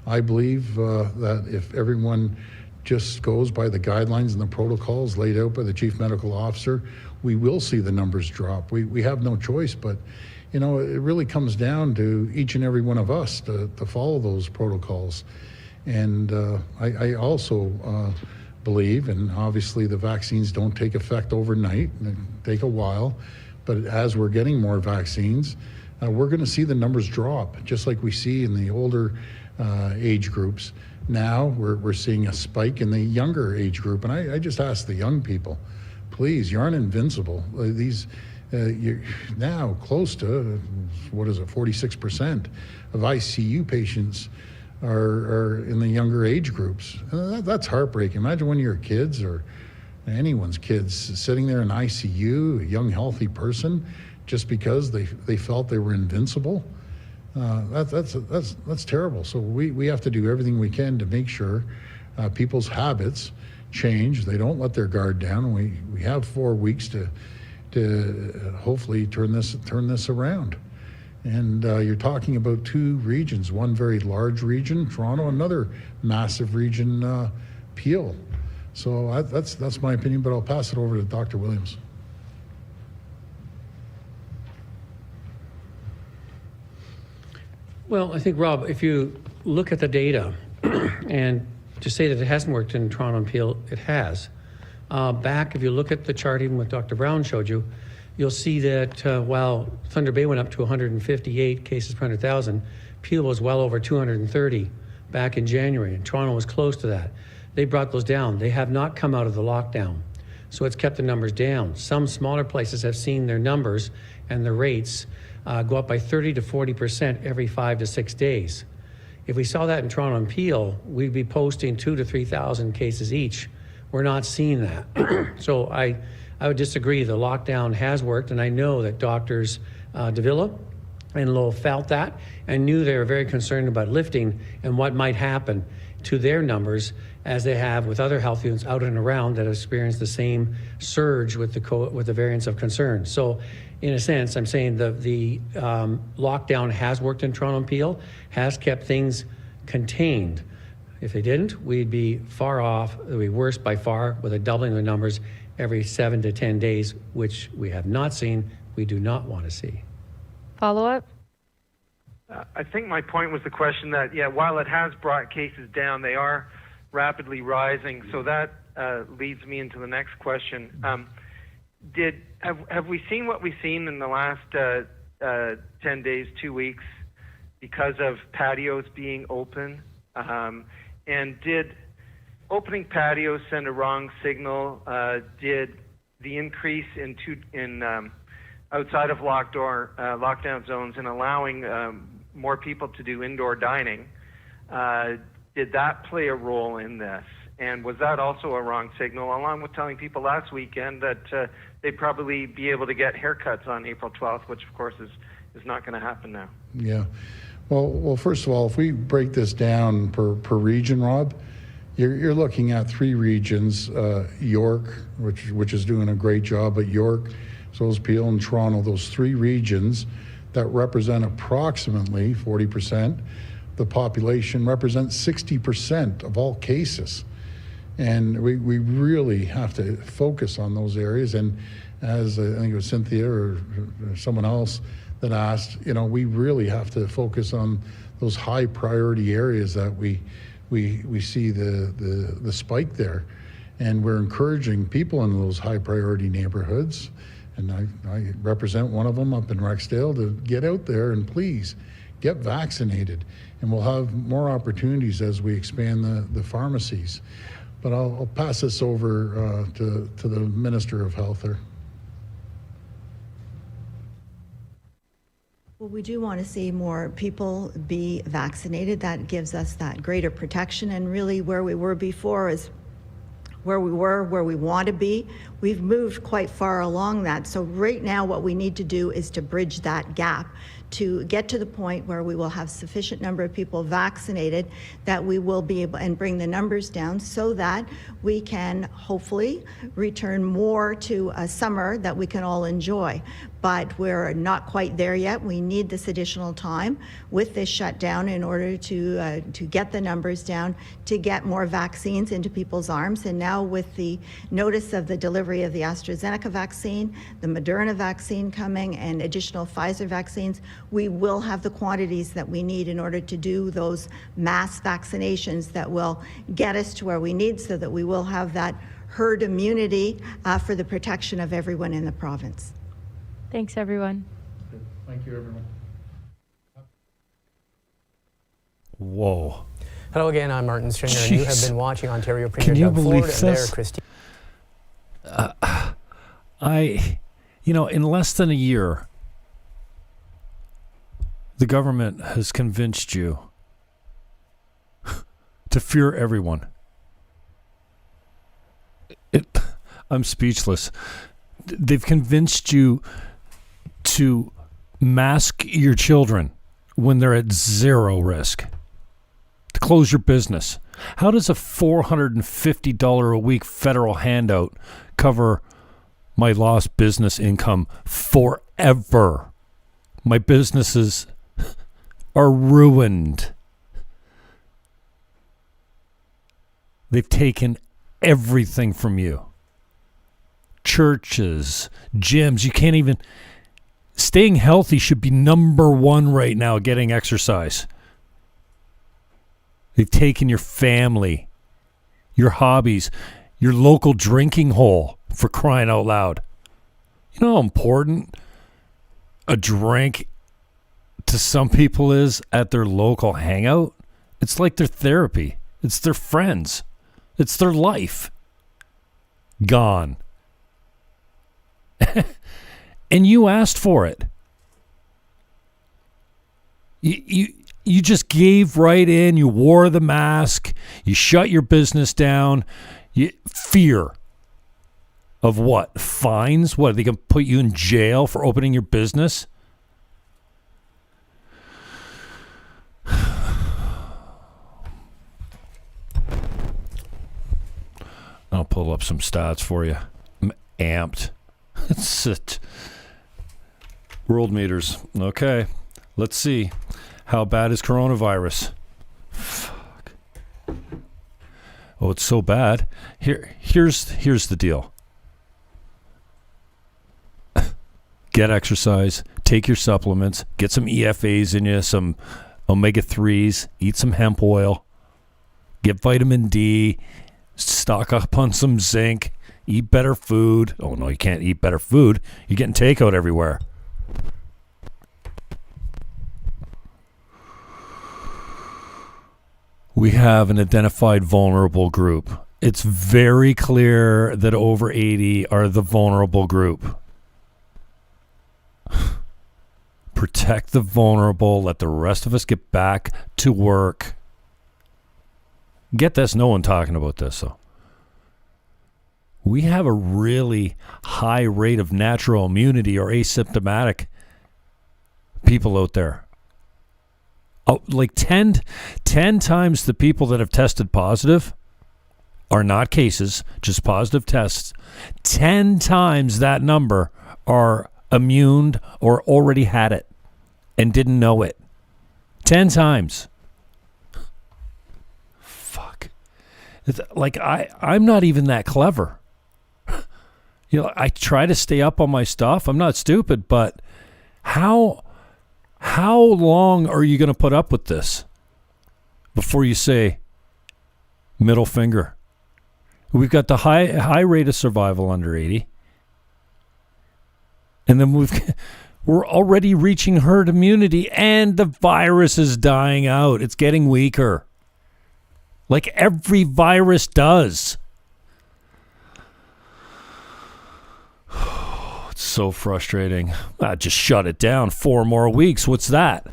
Speaker 2: I believe that if everyone just goes by the guidelines and the protocols laid out by the Chief Medical Officer, we will see the numbers drop. We have no choice, but you know, it really comes down to each and every one of us to follow those protocols. And I also believe, and obviously the vaccines don't take effect overnight, they take a while, but as we're getting more vaccines, we're going to see the numbers drop, just like we see in the older age groups. Now we're seeing a spike in the younger age group, and I just ask the young people, please, you aren't invincible. These you're now close to, 46% of ICU patients are in the younger age groups. That's heartbreaking. Imagine when your kids or anyone's kids sitting there in ICU, a young healthy person, just because they felt they were invincible. That's terrible. So we have to do everything we can to make sure people's habits change. They don't let their guard down. We have 4 weeks to hopefully turn this around. And you're talking about 2 regions, one very large region, Toronto, another massive region, Peel. So that's my opinion, but I'll pass it over to Dr. Williams.
Speaker 9: Well, I think, Rob, if you look at the data and to say that it hasn't worked in Toronto and Peel, it has. If you look at the chart, even what Dr. Brown showed you, you'll see that while Thunder Bay went up to 158 cases per 100,000, Peel was well over 230 back in January, and Toronto was close to that. They brought those down. They have not come out of the lockdown. So it's kept the numbers down. Some smaller places have seen their numbers and the rates go up by 30 to 40% every 5 to 6 days. If we saw that in Toronto and Peel, we'd be posting 2,000 to 3,000 cases each. We're not seeing that. So I would disagree. The lockdown has worked, and I know that doctors Davila and Lowell felt that and knew they were very concerned about lifting and what might happen to their numbers as they have with other health units out and around that have experienced the same surge with the variants of concern. So in a sense, I'm saying the lockdown has worked in Toronto and Peel, has kept things contained. If they didn't, we'd be far off. It would be worse by far with a doubling of the numbers every 7 to 10 days, which we have not seen, we do not want to see.
Speaker 4: Follow-up?
Speaker 12: I think my point was the question that, while it has brought cases down, they are rapidly rising. So that leads me into the next question. Have we seen what we've seen in the last 10 days, 2 weeks, because of patios being open? And did opening patios send a wrong signal? Did the increase in outside of lockdown zones and allowing more people to do indoor dining, did that play a role in this? And was that also a wrong signal, along with telling people last weekend that they'd probably be able to get haircuts on April 12th, which of course is not going to happen now?
Speaker 2: Yeah. Well, first of all, if we break this down per region, Rob, you're looking at 3 regions, York, which is doing a great job, but York, so is Peel and Toronto, those 3 regions that represent approximately 40%. The population represents 60% of all cases. And we really have to focus on those areas. And as I think it was Cynthia or someone else that asked, we really have to focus on those high priority areas that we see the spike there. And we're encouraging people in those high priority neighborhoods, and I represent one of them up in Rexdale, to get out there and please get vaccinated. And we'll have more opportunities as we expand the pharmacies. But I'll pass this over to the Minister of Health there.
Speaker 3: Well, we do want to see more people be vaccinated. That gives us that greater protection. And really where we were before is where we want to be. We've moved quite far along that. So right now what we need to do is to bridge that gap to get to the point where we will have sufficient number of people vaccinated that we will be able and bring the numbers down so that we can hopefully return more to a summer that we can all enjoy. But we're not quite there yet. We need this additional time with this shutdown in order to get the numbers down, to get more vaccines into people's arms. And now with the notice of the delivery of the AstraZeneca vaccine, the Moderna vaccine coming, and additional Pfizer vaccines, we will have the quantities that we need in order to do those mass vaccinations that will get us to where we need, so that we will have that herd immunity for the protection of everyone in the province.
Speaker 4: Thanks, everyone.
Speaker 2: Thank you, everyone.
Speaker 1: Whoa.
Speaker 13: Hello again, I'm Martin Stringer, and you have been watching Ontario Premier
Speaker 1: Can you
Speaker 13: Doug
Speaker 1: believe
Speaker 13: Ford,
Speaker 1: this?
Speaker 13: and there, Christine.
Speaker 1: In less than a year, the government has convinced you to fear everyone. I'm speechless. They've convinced you to mask your children when they're at zero risk, to close your business. How does a $450 a week federal handout cover my lost business income forever? My businesses are ruined. They've taken everything from you. Churches, gyms, you can't even... Staying healthy should be number one right now, getting exercise. They've taken your family, your hobbies, your local drinking hole, for crying out loud. You know how important a drink to some people is at their local hangout? It's like their therapy. It's their friends. It's their life. Gone. And you asked for it. You just gave right in. You wore the mask. You shut your business down. Fear of what? Fines? What? Are they going to put you in jail for opening your business? I'll pull up some stats for you. I'm amped. That's it. World meters. Okay. Let's see. How bad is coronavirus? Fuck. Oh, it's so bad. Here's the deal. Get exercise. Take your supplements. Get some EFAs in you. Some omega-3s. Eat some hemp oil. Get vitamin D. Stock up on some zinc. Eat better food. Oh, no, you can't eat better food. You're getting takeout everywhere. We have an identified vulnerable group. It's very clear that over 80 are the vulnerable group. Protect the vulnerable. Let the rest of us get back to work. Get this, no one talking about this, though. We have a really high rate of natural immunity or asymptomatic people out there. Oh, like 10 times the people that have tested positive are not cases, just positive tests. 10 times that number are immune or already had it and didn't know it. 10 times. Fuck. Like, I'm not even that clever. You know, I try to stay up on my stuff. I'm not stupid, but how long are you going to put up with this before you say middle finger? We've got the high rate of survival under 80. And then we're already reaching herd immunity and the virus is dying out. It's getting weaker. Like every virus does. It's so frustrating. Just shut it down. 4 more weeks. What's that?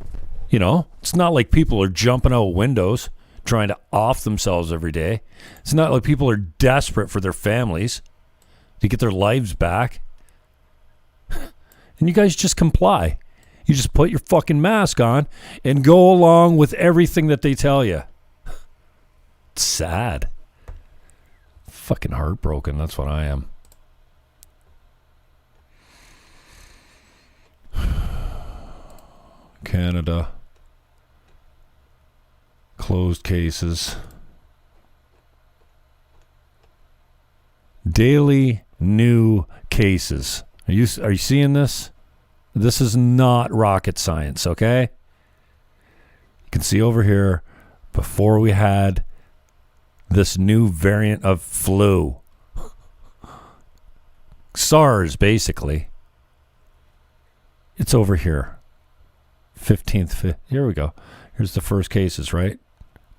Speaker 1: You know, it's not like people are jumping out windows trying to off themselves every day. It's not like people are desperate for their families to get their lives back. And you guys just comply. You just put your fucking mask on and go along with everything that they tell you. It's sad. Fucking heartbroken. That's what I am. Canada. Closed cases. Daily new cases. Are you seeing this? This is not rocket science, okay? You can see over here, before we had this new variant of flu. SARS, basically. It's over here. 15th. Here we go. Here's the first cases, right?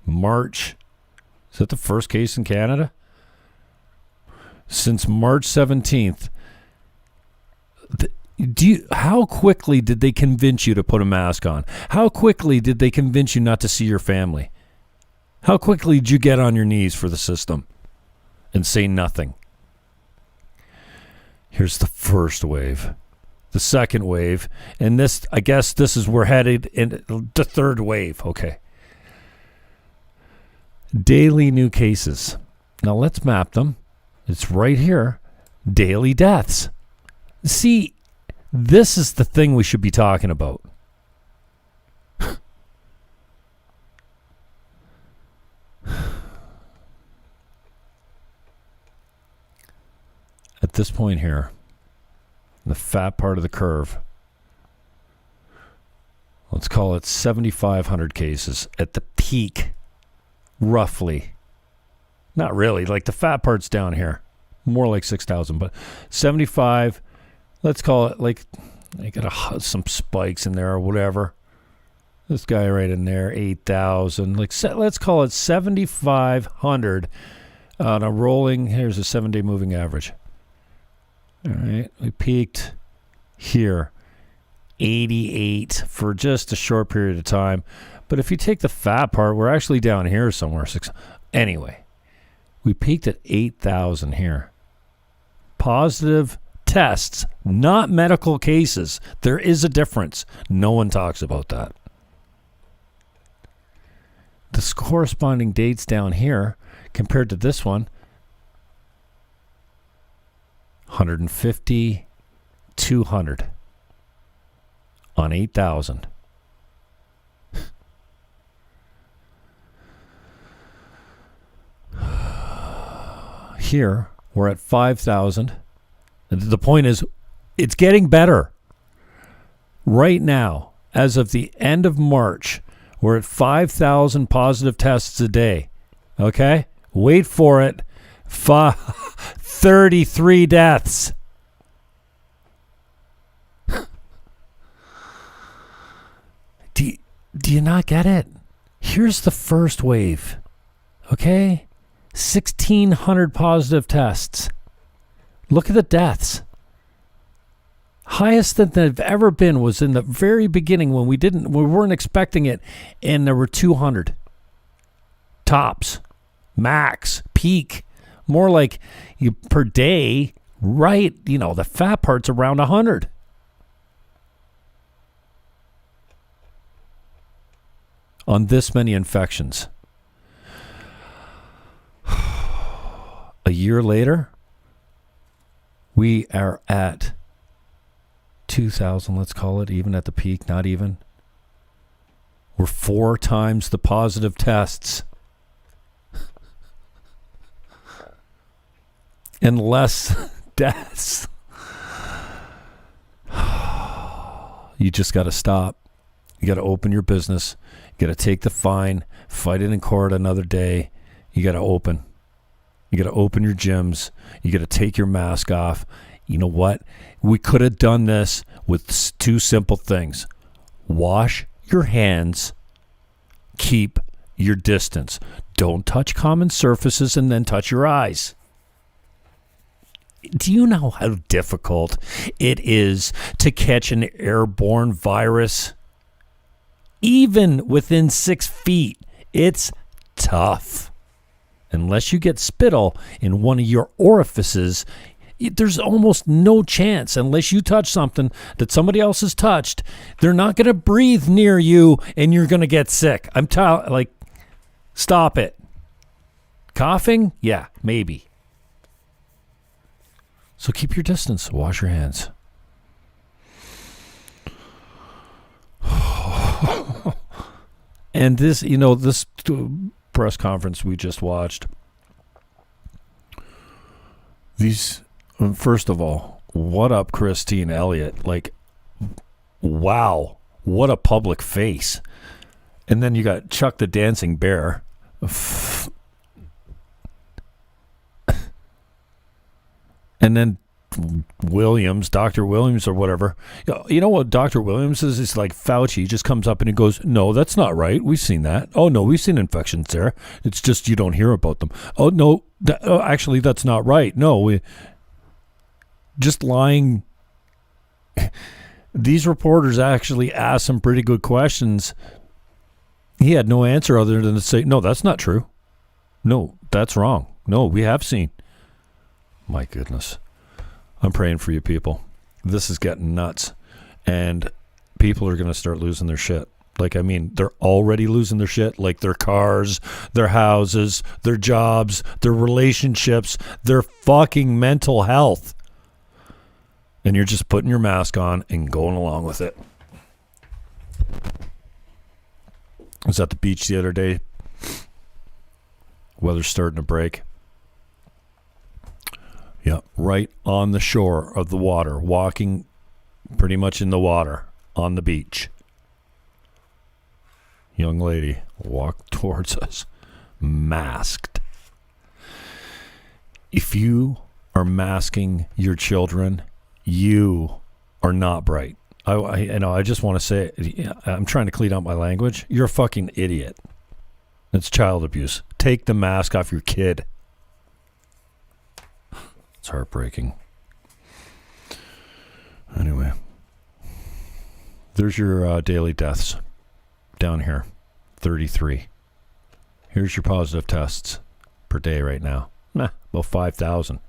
Speaker 1: March. Is that the first case in Canada? Since March 17th. How quickly did they convince you to put a mask on? How quickly did they convince you not to see your family? How quickly did you get on your knees for the system and say nothing? Here's the first wave. The second wave. And this, I guess this is, we're headed in the third wave. Okay. Daily new cases. Now let's map them. It's right here. Daily deaths. See, this is the thing we should be talking about. At this point here, the fat part of the curve, let's call it 7,500 cases at the peak, roughly. Not really, like the fat part's down here, more like 6,000, but 75, let's call it like, I got some spikes in there or whatever. This guy right in there, 8,000, like let's call it 7,500 on a rolling, here's a 7-day moving average. All right, we peaked here, 88 for just a short period of time. But if you take the fat part, we're actually down here somewhere. Anyway, we peaked at 8,000 here. Positive tests, not medical cases. There is a difference. No one talks about that. The corresponding dates down here compared to this one, 150, 200 on 8,000. Here, we're at 5,000. The point is, it's getting better. Right now, as of the end of March, we're at 5,000 positive tests a day. Okay? Wait for it. 33 deaths. Do you not get it? Here's the first wave. Okay? 1,600 positive tests. Look at the deaths. Highest that they've ever been was in the very beginning when we weren't expecting it, and there were 200. Tops. Max. Peak. More like you per day, right? You know, the fat part's around 100. On this many infections. A year later, we are at 2,000, let's call it, even at the peak, not even. We're 4 times the positive tests. And less deaths. You just got to stop. You got to open your business. You got to take the fine, fight it in court another day. You got to open. You got to open your gyms. You got to take your mask off. You know what? We could have done this with 2 simple things. Wash your hands. Keep your distance. Don't touch common surfaces and then touch your eyes. Do you know how difficult it is to catch an airborne virus? Even within 6 feet, it's tough. Unless you get spittle in one of your orifices, there's almost no chance. Unless you touch something that somebody else has touched, they're not going to breathe near you and you're going to get sick. Stop it. Coughing? Yeah, maybe. So keep your distance. Wash your hands. And this, this press conference we just watched. First of all, what up, Christine Elliott? Wow, what a public face. And then you got Chuck the Dancing Bear. And then Dr. Williams or whatever. You know what Dr. Williams is? It's like Fauci. He just comes up and he goes, no, that's not right. We've seen that. Oh, no, we've seen infections there. It's just you don't hear about them. Oh, no, actually, that's not right. No, we just lying. These reporters actually asked some pretty good questions. He had no answer other than to say, no, that's not true. No, that's wrong. No, we have seen. My goodness. I'm praying for you people. This is getting nuts. And people are going to start losing their shit. They're already losing their shit. Like their cars, their houses, their jobs, their relationships, their fucking mental health. And you're just putting your mask on and going along with it. I was at the beach the other day. Weather's starting to break. Yeah, right on the shore of the water, walking pretty much in the water on the beach. Young lady walked towards us, masked. If you are masking your children, you are not bright. I just want to say, I'm trying to clean up my language. You're a fucking idiot. It's child abuse. Take the mask off your kid. It's heartbreaking. Anyway, there's your daily deaths down here, 33. Here's your positive tests per day right now. About 5,000.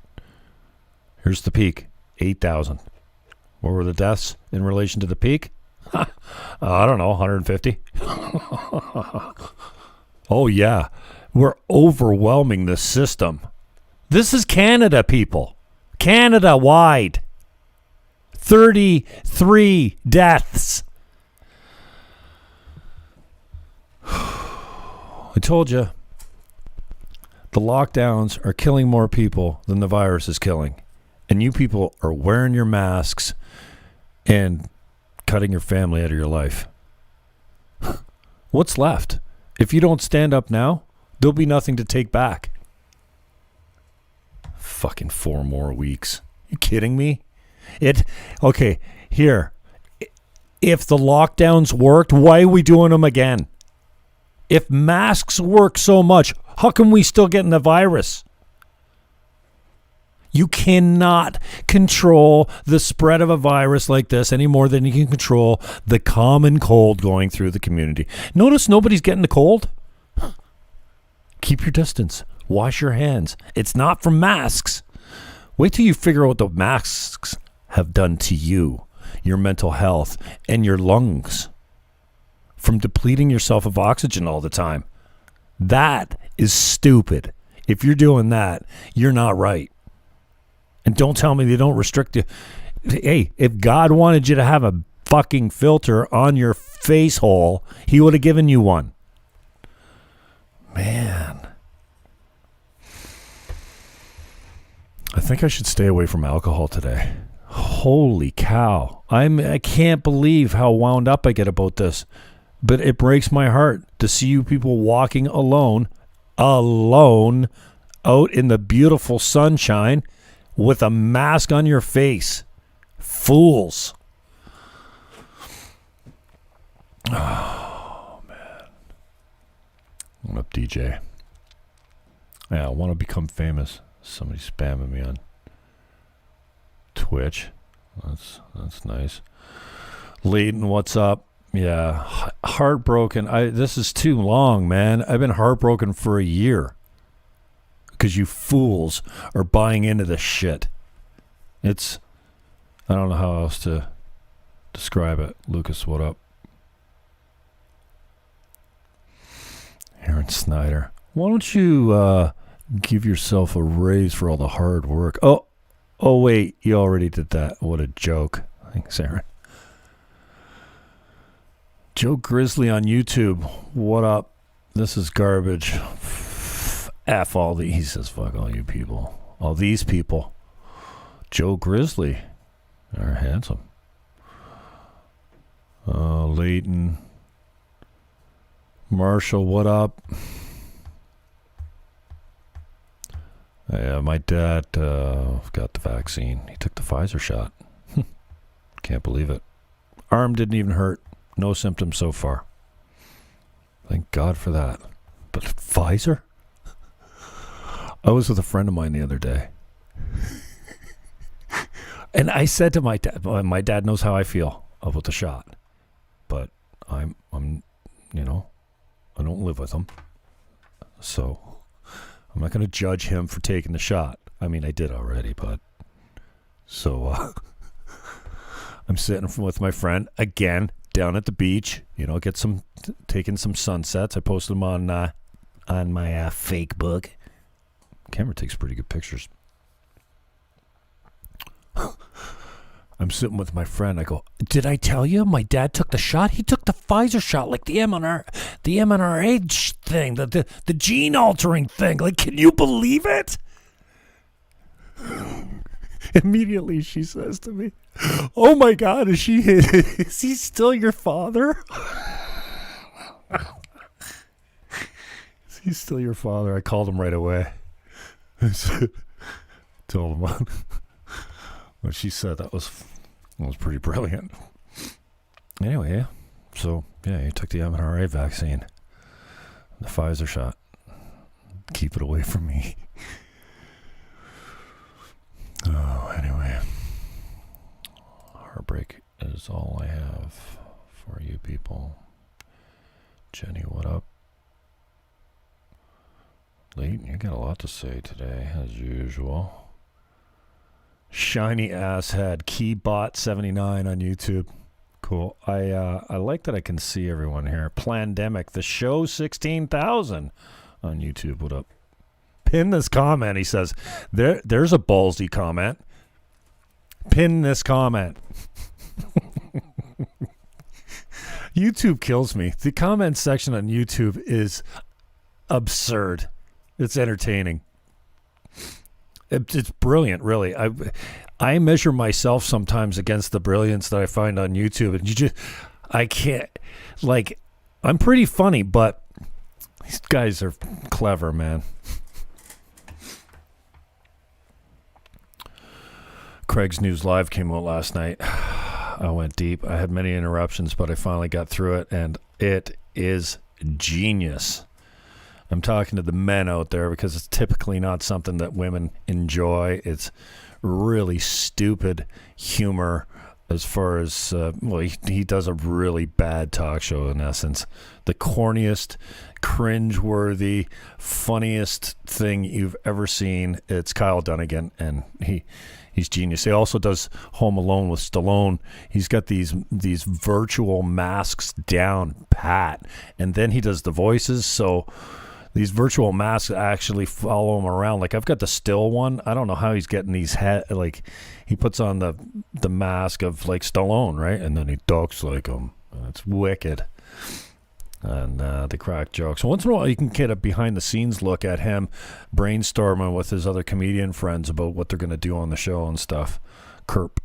Speaker 1: Here's the peak, 8,000. What were the deaths in relation to the peak? I don't know, 150. Oh, yeah. We're overwhelming the system. This is Canada, people. Canada-wide. 33 deaths. I told you. The lockdowns are killing more people than the virus is killing. And you people are wearing your masks and cutting your family out of your life. What's left? If you don't stand up now, there'll be nothing to take back. Fucking 4 more weeks. You kidding me? Okay, here. If the lockdowns worked, why are we doing them again? If masks work so much, how come we still getting the virus? You cannot control the spread of a virus like this any more than you can control the common cold going through the community. Notice nobody's getting the cold. Keep your distance. Wash your hands. It's not from masks. Wait till you figure out what the masks have done to you, your mental health, and your lungs from depleting yourself of oxygen all the time. That is stupid. If you're doing that, you're not right. And don't tell me they don't restrict you. Hey, if God wanted you to have a fucking filter on your face hole, he would have given you one. Man. I think I should stay away from alcohol today. Holy cow. I can't believe how wound up I get about this. But it breaks my heart to see you people walking alone out in the beautiful sunshine with a mask on your face. Fools. Oh, man. What up, DJ? Yeah, I want to become famous. Somebody's spamming me on Twitch. That's nice. Leighton, what's up? Yeah, heartbroken. This is too long, man. I've been heartbroken for a year because you fools are buying into this shit. I don't know how else to describe it. Lucas, what up? Aaron Snyder, why don't you give yourself a raise for all the hard work? Oh, wait, you already did that. What a joke. Thanks, Aaron. Joe Grizzly on YouTube, what up? This is garbage. F all these. He says, fuck all you people. All these people. Joe Grizzly. They're handsome. Leighton. Marshall, what up? Yeah, my dad got the vaccine. He took the Pfizer shot. Can't believe it. Arm didn't even hurt. No symptoms so far. Thank God for that. But Pfizer? I was with a friend of mine the other day. And I said to my dad, well, my dad knows how I feel about the shot. But I'm I don't live with him. So I'm not going to judge him for taking the shot. I mean, I did already, but so I'm sitting with my friend again down at the beach, taking some sunsets. I posted them on my fake book. Camera takes pretty good pictures. I'm sitting with my friend. I go, did I tell you my dad took the shot? He took the Pfizer shot, like the mRNA thing, the gene altering thing. Like, can you believe it? Immediately she says to me, oh my God, is he still your father? Is he still your father? I called him right away. I said, told him what she said. That was pretty brilliant. Anyway, so yeah, he took the mRNA vaccine, the Pfizer shot. Keep it away from me. Oh, anyway. Heartbreak is all I have for you people. Jenny, what up? Leighton, you got a lot to say today, as usual. Shiny ass head, Keybot79 on YouTube. Cool. I like that I can see everyone here. Plandemic, the show 16,000 on YouTube. What up? Pin this comment, he says. There's a ballsy comment. Pin this comment. YouTube kills me. The comment section on YouTube is absurd. It's entertaining. It's brilliant, really. I measure myself sometimes against the brilliance that I find on YouTube, and I can't. Like, I'm pretty funny, but these guys are clever, man. Craig's News Live came out last night. I went deep. I had many interruptions, but I finally got through it, and it is genius. I'm talking to the men out there because it's typically not something that women enjoy. It's really stupid humor as far as, he does a really bad talk show in essence. The corniest, cringe-worthy, funniest thing you've ever seen. It's Kyle Dunnigan, and he's genius. He also does Home Alone with Stallone. He's got these virtual masks down pat, and then he does the voices, so these virtual masks actually follow him around. Like, I've got the still one. I don't know how he's getting these he puts on the mask of like Stallone, right? And then he talks like him. It's wicked. And they crack jokes. So once in a while you can get a behind the scenes look at him brainstorming with his other comedian friends about what they're going to do on the show and stuff. Kerp.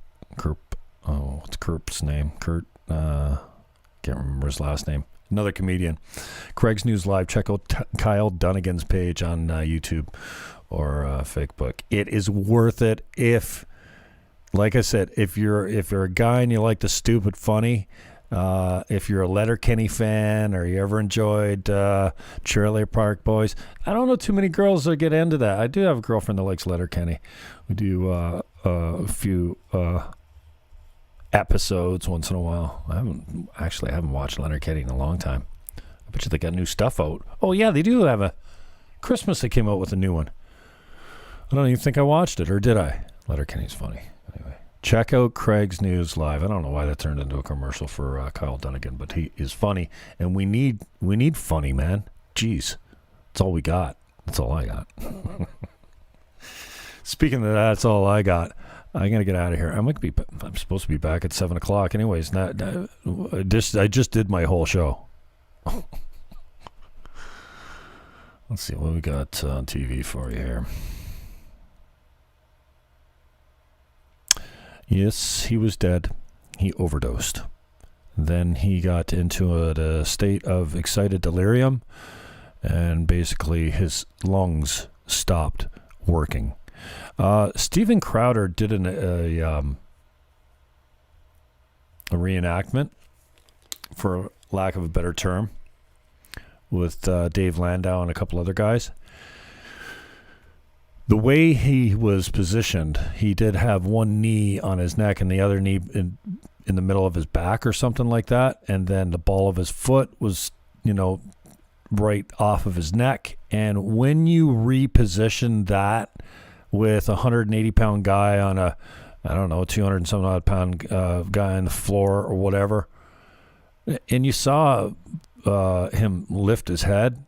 Speaker 1: Oh, what's Kerp's name? Kurt. Can't remember his last name. Another comedian. Craig's News Live. Check out Kyle Dunnigan's page on YouTube or Facebook. It is worth it if, like I said, if you're a guy and you like the stupid funny, if you're a Letterkenny fan or you ever enjoyed Trailer Park Boys. I don't know too many girls that get into that. I do have a girlfriend that likes Letterkenny. We do a few episodes once in a while. I haven't watched Letterkenny in a long time. I bet you they got new stuff out. Oh yeah, they do have a Christmas. They came out with a new one. I don't even think I watched it, or did I? Letterkenny's funny. Anyway, check out Craig's News Live. I don't know why that turned into a commercial for Kyle Dunnigan, but he is funny, and we need funny, man. Jeez, that's all we got. That's all I got. Speaking of that, that's all I got. I gotta get out of here. I'm supposed to be back at 7:00. Anyways, I just did my whole show. Let's see what we got on TV for you here. Yes, he was dead. He overdosed. Then he got into a state of excited delirium, and basically his lungs stopped working. Steven Crowder did a reenactment, for lack of a better term, with Dave Landau and a couple other guys. The way he was positioned, he did have one knee on his neck and the other knee in the middle of his back or something like that, and then the ball of his foot was, right off of his neck. And when you reposition that with a 180-pound guy on a, 200 and some odd pound guy on the floor or whatever, and you saw him lift his head,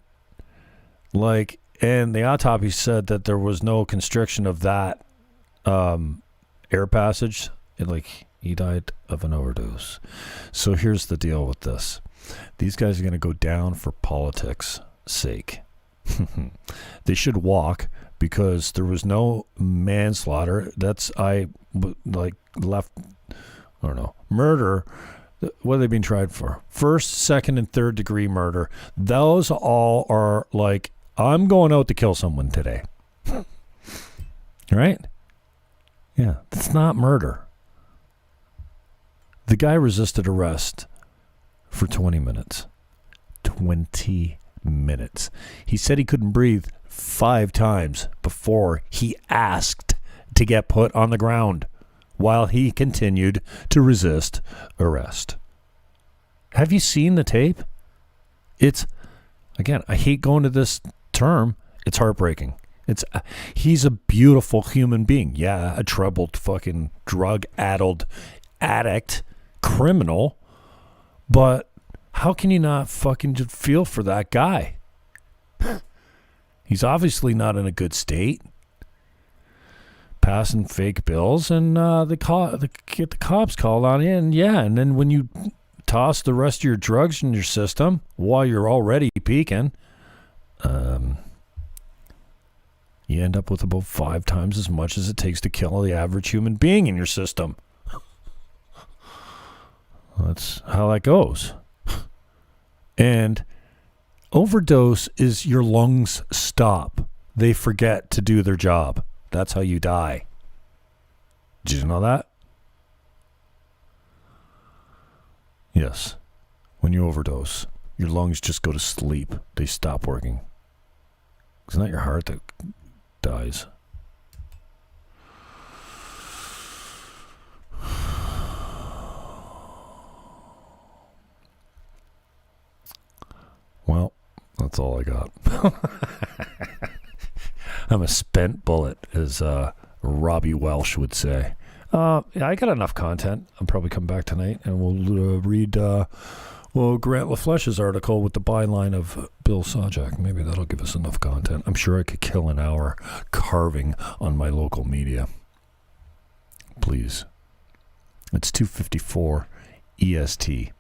Speaker 1: and the autopsy said that there was no constriction of that air passage. He died of an overdose. So here's the deal with this. These guys are going to go down for politics' sake. They should walk, because there was no manslaughter. Murder. What are they being tried for? First, second, and third degree murder. Those all are I'm going out to kill someone today. Right? Yeah, that's not murder. The guy resisted arrest for 20 minutes. 20 minutes. He said he couldn't breathe 5 times before he asked to get put on the ground. while he continued to resist arrest. Have you seen the tape? It's, again, I hate going to this term. It's heartbreaking. He's a beautiful human being. Yeah, a troubled fucking drug-addled addict, criminal. But how can you not fucking just feel for that guy? He's obviously not in a good state. Passing fake bills, and get the cops called on you. And yeah, and then when you toss the rest of your drugs in your system while you're already peaking, you end up with about 5 times as much as it takes to kill the average human being in your system. That's how that goes. And overdose is your lungs stop. They forget to do their job. That's how you die. Did you know that? Yes. When you overdose, your lungs just go to sleep. They stop working. It's not your heart that dies. Well, that's all I got. I'm a spent bullet, as Robbie Welsh would say. Yeah, I got enough content. I'll probably come back tonight and we'll read Grant LaFlèche's article with the byline of Bill Sajak. Maybe that'll give us enough content. I'm sure I could kill an hour carving on my local media. Please. It's 2:54 EST.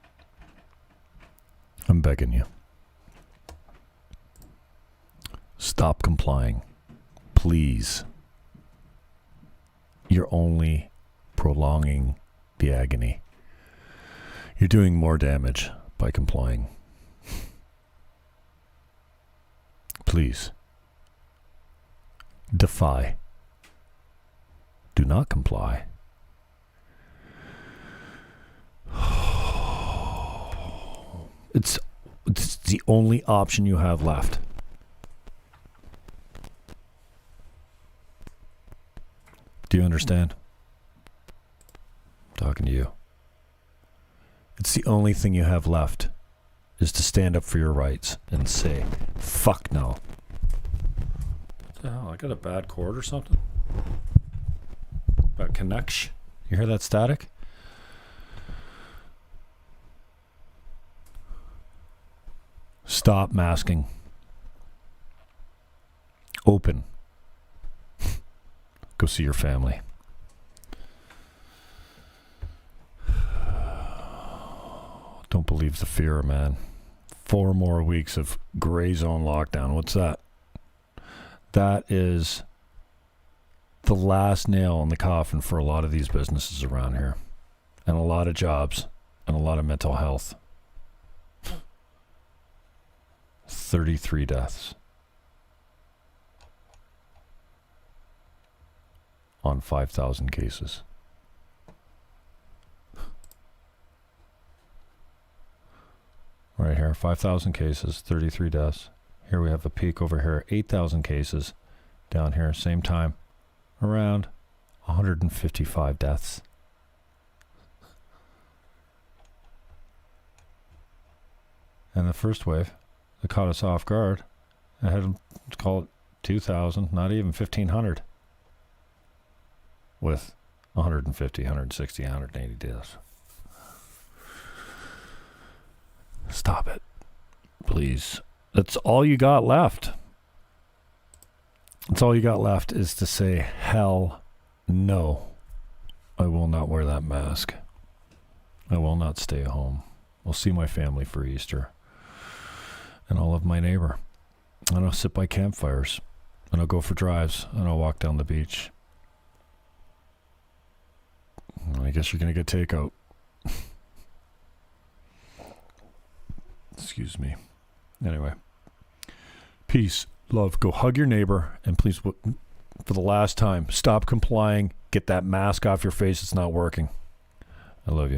Speaker 1: I'm begging you. Stop complying. Please. You're only prolonging the agony. You're doing more damage by complying. Please. Defy. Do not comply. It's the only option you have left. Do you understand? I'm talking to you. It's the only thing you have left is to stand up for your rights and say, fuck no. What the hell? I got a bad cord or something? Bad connection? You hear that static? Stop masking. Open. Go see your family. Don't believe the fear, man. 4 more weeks of gray zone lockdown. What's that? That is the last nail in the coffin for a lot of these businesses around here. And a lot of jobs. And a lot of mental health. 33 deaths. On 5,000 cases. Right here, 5,000 cases, 33 deaths. Here we have a peak over here, 8,000 cases. Down here, same time, around 155 deaths. And the first wave, that caught us off guard, I had to call it 2,000, not even 1,500. With 150, 160, 180 deaths. Stop it. Please. That's all you got left. That's all you got left is to say, hell no. I will not wear that mask. I will not stay home. I'll see my family for Easter. And I'll love my neighbor. And I'll sit by campfires. And I'll go for drives. And I'll walk down the beach. I guess you're going to get takeout. Excuse me. Anyway. Peace, love. Go hug your neighbor. And please, for the last time, stop complying. Get that mask off your face. It's not working. I love you.